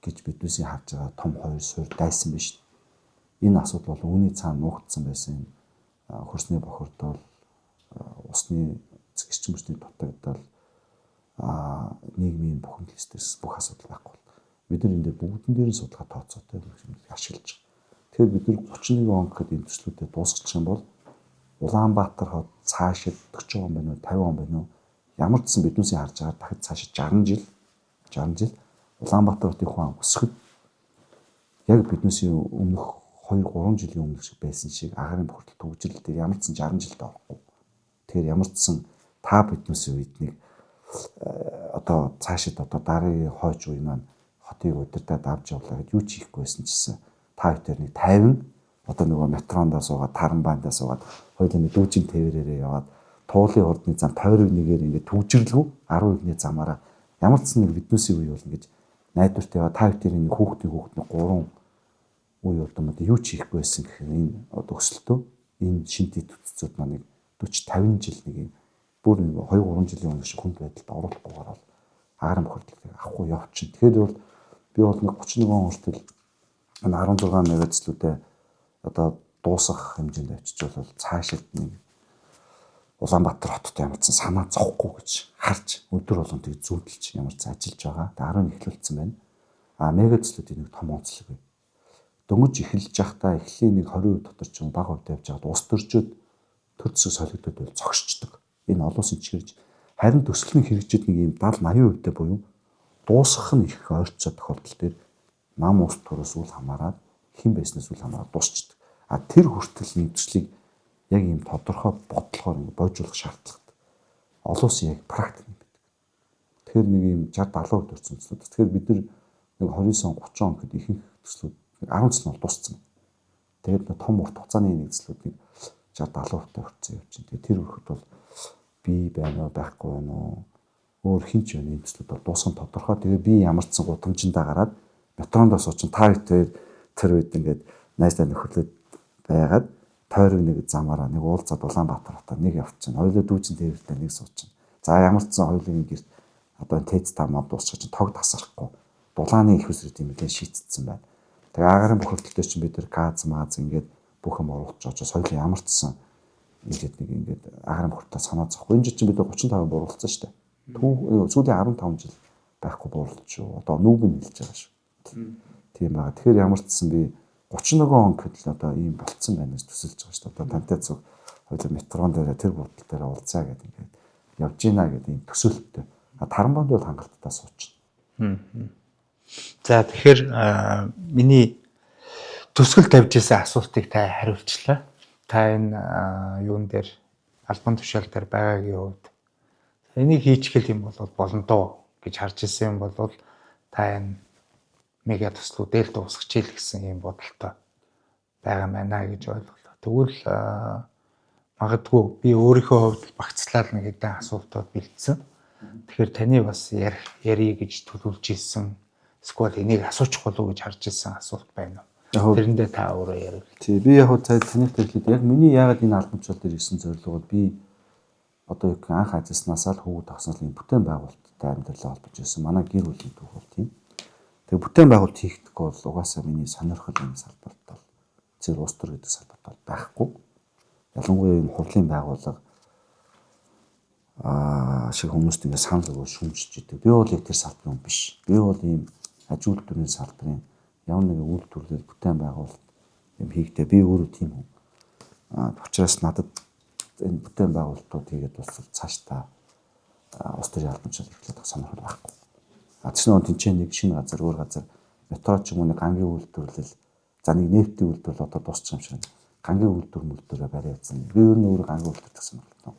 гэж биднээсээ харж байгаа том хоёр суурь дайсан биш. Энэ асуудал бол үүний цаана нуугдсан байсан хөрсний бохирдол, усны зэгсчин мөсний дутагдал, нийгмийн бухимдал стресс бүх асуудал байхгүй. Бид нар энэ дээр бүгдэн дээр судалгаа тооцоотой ашиглаж байгаа. Тэгэхээр бид нар 31 он гэхэд энэ төслүүдэд дуусгачих юм бол Улаанбаатар хот цаашид 40 он байна уу, 50 он байна уу? Ямар ч сан биднээсээ харж байгаа дахид цаашид 60 жил Улаанбаатар хотын хүн өсөхөд яг биднээсээ өмнөх 2-3 жилийн өмнөх шиг байсан шиг агарын бохирдол төвжрэл дээр ямар ч сан 60 жилд орохгүй. Тэгэхээр ямар ч сан та биднээсээ үед нэг одоо цаашид одоо дараагийн хойч үе маань хотыг удирдаад авч явлаа гэж юу ч хийхгүй байсан чсэн. Та хоёр нэг 50 одоо нөгөө метрондоо суугаад Таранбаандаа суугаад хоёулаа нэг дүүжин тээврээрээ яваад туулын хурдны зам тойрог нэгээр ингээд төвжирлгүй 10%-ний замаараа ямар ч нэг биднээсээ үе бол ингээд найдвартай яваа та хоёрын нэг хүүхдийн 3 үе одоо юу ч хийхгүй байсан гэхээр энэ одоо өсөлтөө энэ шинэ төцөд маань 40-50 жил нэг юм бүр 2-3 жилийн өмнө шиг хүнд байдалд оруулахгүйгээр бол агарын бохирдлыг авахгүй явчихна. Тэгэхээр бол би бол нэг 31 он хүртэл 16 мега төслүүдээ одоо дуусгах хэмжээнд авчиж бол цаашид нэг Улаанбаатар хотод ямар ч санаа зовхгүй гэж харж өдөр болгон тийг зүудэлж ямар ч ажиллаж байгаа. 11 эхлүүлсэн байна. Мега төслүүдийн нэг том онцлог бий. Дөнгөж эхэлж байхдаа эхлэлийн нэг 20% дотор ч юм бага хувьд явж байгаад ус төржөөд төр зэсэг солигдоод байл зогсчдөг. Энэ олон улсын чигэрж харин төсөлний хэрэгжид нэг юм 70-80% буюу дуусгах нь их ойрцоо тохиолдол төр нам ус төрөөс үл хамааран хэн байснаас үл хамааран дуусчдаг. Тэр хүртэл нэг төслийг яг ийм тодорхой бодлогоор бойжуулах шаардлагатай. Олон улсын яг практик юм байдаг. Тэгэхээр нэг ийм 60-70% төрсэн төслүүд. Тэгэхээр бид нэг 29 он 30 он гэхэд ихэнх төслүүд 10 төсөл нь дууссан. Тэгээд том урт хугацааны нэг төслүүд нэг 60-70% хүрсэн юм чинь. Тэгээд тэр өрхөд бол би байна уу байхгүй байна уу өөр хинч байна энэ төслүүд бол дууссан тодорхой. Тэгээд би ямар ч сан гудамжиндаа гараад метронд суучин та тэр үед ингээд найзтай нөхөрлөд байгаад тойрог нэг замаараа нэг уулзаад Улаанбаатар хотод нэг явчихна. Хоёулаа дүүжин дээрээ нэг суучихна. За ямар ч сан хоёулын гэрт одоо тэц тамаа дуусчих чинь тог тасрахгүй. Дулааны их усрын тийм нэлээд шийдтсэн байна. Тэгээ агарын бохирдолтой чинь бид нар газ мааз ингээд бүх юм оруулж очиж хоёулаа ямар ч сан ингээд нэг ингээд агарын бохирдолтой санаа зовхгүй. Энэ чинь бид 35 бууруулсан шүү дээ. Сүүлийн 15 жил байхгүй бууруулж шүү. Одоо нүүбэн хэлж байгаа шүү. Тийм байгаа. Тэгэхээр ямар ч сан би 31 он гэтэл одоо ийм болцсон байна гэж төсөлж байгаа шүү дээ. Одоо тантай зөв хоёул метрон дээр тэр бодол дээр уулзаа гэдэг ингээд явж гинэ гэдэг ийм төсөөлттэй. Таранбанд бол хангалттай суучна.
За тэгэхээр миний төсгөл тавьж ирсэн асуултыг та хариулчлаа. Та энэ юун дээр албан тушаал дээр байгаагийн хувьд энийг хийчихэл юм бол болно доо гэж харж ирсэн юм бол та энэ мега төслүүдээр дуусгачээл гэсэн юм бодолтой байгаа маа гэж ойлголоо. Тэгвэл магадгүй би өөрийнхөө хувьд багцлал нэг хэдэн асуултууд бэлдсэн. Тэгэхээр таны бас ярих гэж төлөвлөж ирсэн эсвэл энийг асуучих болов уу гэж харж ирсэн асуулт байна уу? Тэрэндээ та өөрөө ярил.
Тий, би яг цаад таныг хэлэхэд яг миний яагаад энэ албан тушаал дээр ирсэн зорилгоо би одоо яг анх ажилласнасаа л хөвгүүд авсан юм бүтээн байгуулалттай амьдралаа холбож ирсэн. Манай гэр бүлийн түүх бол тийм. Тэгээ бүтээн байгуулалт хийхдэггүй бол угаасаа миний сонирхол энэ салбарт бол зэрэг ус төр гэдэг салбарт бол байхгүй. Ялангуяа энэ хурлын байгууллага шиг хүмүүст ингэ санал өгөө шүмжиж идэг. Би бол яг тэр салбарын хүн биш. Би бол ийм аж үйлдвэрийн салбарын ямар нэгэн үйлдвэрлэл бүтээн байгуулалт юм хийхдээ би өөрөө тийм хүн. Учраас надад энэ бүтээн байгуулалтууд хийгээд бол цаашдаа ус төрийн албан тушаал эхлэх сонирхол байхгүй. Тэгсэн нь тэнцээ нэг шинэ газар өөр газар метро ч юм уу нэг гангийн үйлдвэрлэл за нэг нефтийн үйлдвэрлэл одоо дуусчих юм шиг гангийн үйлдвэрээ бариадсан. Би өөр нь өөр гангийн үйлдвэрлэлтэй сонирхолтой.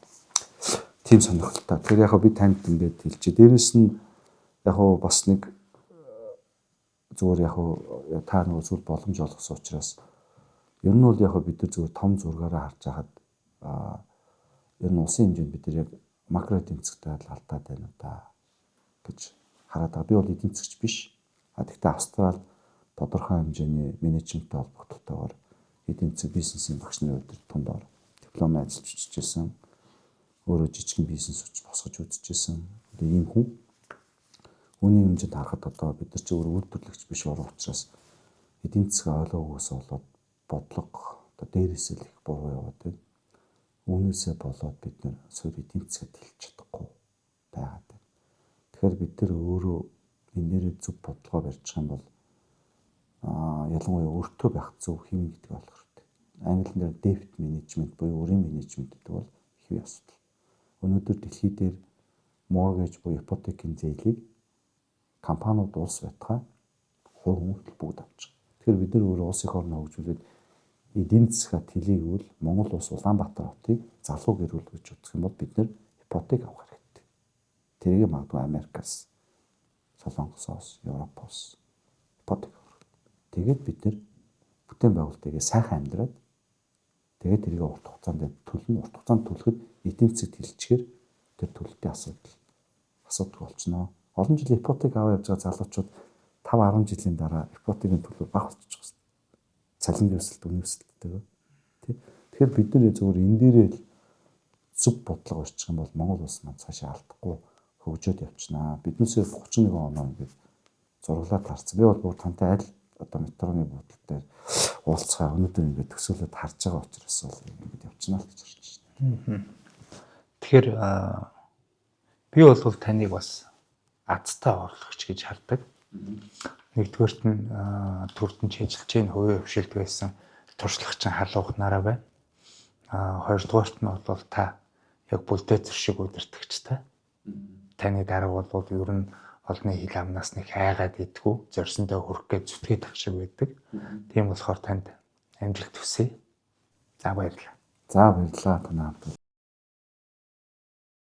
Тийм сонирхолтой. Тэгэхээр яг би танд ингээд хэлчихэ. Дээрэс нь яг бас нэг зүгээр яг та нөгөө зүйл боломж олгосон учраас ер нь бол яг бид нар зүгээр том зургаараа харж хахад ер нь улсын хэмжээнд бид нар яг макро эдийн засгтай алдаад байна уу та гэж хараад байгаа. Би бол эдийн засгч биш. Гэхдээ Австрал тодорхой хэмжээний менежменттэй холбогдолтойгоор эдийн засаг бизнесийн багш нарын өдөр тундаар диплом ажиллаж үзчихсэн. Өөрөө жижигэн бизнес босгож үзчихсэн. Ийм хүн. Үүний хэмжээнд харахад одоо бид нар ч өөрөө үйлдвэрлэгч биш орон учраас эдийн засаг ойлгоогоос болоод бодлого одоо дээрээсээ л их буруу яваад байна. Үүнээсээ болоод бид нар суур эдийн засгад хэлж чадахгүй байгаад байна. Тэгэхээр бид нар өөрөө энэ нэрээ зөв бодлогоо барьж байгаа юм бол ялангуяа өөртөө байх зөв хэвэн гэдэг болох хэрэгтэй. Англиар дээр debt management буюу өрийн менежмент гэдэг бол хэвээ асуудал. Өнөөдөр дэлхий дээр mortgage буюу ипотекийн зээлийг компаниуд улс байтугай хувь хүмүүст бүгд авч байгаа. Тэгэхээр бид нар өөрөө улсын орноо хөгжүүлээд эдийн засгаа тэлээгүүл Монгол улс Улаанбаатар хотыг залуу гэрүүл гэж үзэх юм бол бид нар ипотек авах хэрэгтэй. Тэрийг магадгүй Америкаас, Солонгосоос, Европоос ипотек авах. Тэгээд бид нар бүтээн байгуулалтыг сайхан амьдраад тэгээд тэрийг урт хугацаанд төлнө. Урт хугацаанд төлөхөд эдийн засгт хэлчихээр тэр төлөлтийн асуудал болчихно. Олон жилийн ипотек аваа явж байгаа залуучууд 5-10 жилийн дараа ипотекийн төлөв бага болчих жоох. Цалингийн өсөлт, үнийн өсөлттэйгээ. Тэгэхээр бид нар зөвхөн энэ дээрээ л зөв бодлого өрчих юм бол Монгол улс маань цаашаа алдахгүй хөгжөөд явчихнаа. Биднээсээ 31 оноо ингээд зурглаад харсан. Би бол бүр тантай аль одоо метроны буудлын дээр уулзахаа өнөөдөр ингээд төсөөлөд харж байгаа учраас бол ингээд явчихнаа л гэж харж байна.
Тэгэхээр би бол таныг бас азтай орлогч гэж хардаг. Нэгдүгээрт нь төрдөн чижилж чинь хувийн хөвшилд байсан туршлагачин халуухнаараа байна. Хоёрдугаарт нь бол та яг бүлдээцэр шиг удирдахчтай. Таны дарга бол ер нь олонний хил амнаас нэг хайгаад идэггүй, зорьсондоо хүрэх гэж зүтгээд ах шиг байдаг. Тийм болохоор танд амжилт хүсье. За баярлалаа.
За баярлалаа танаа хамт.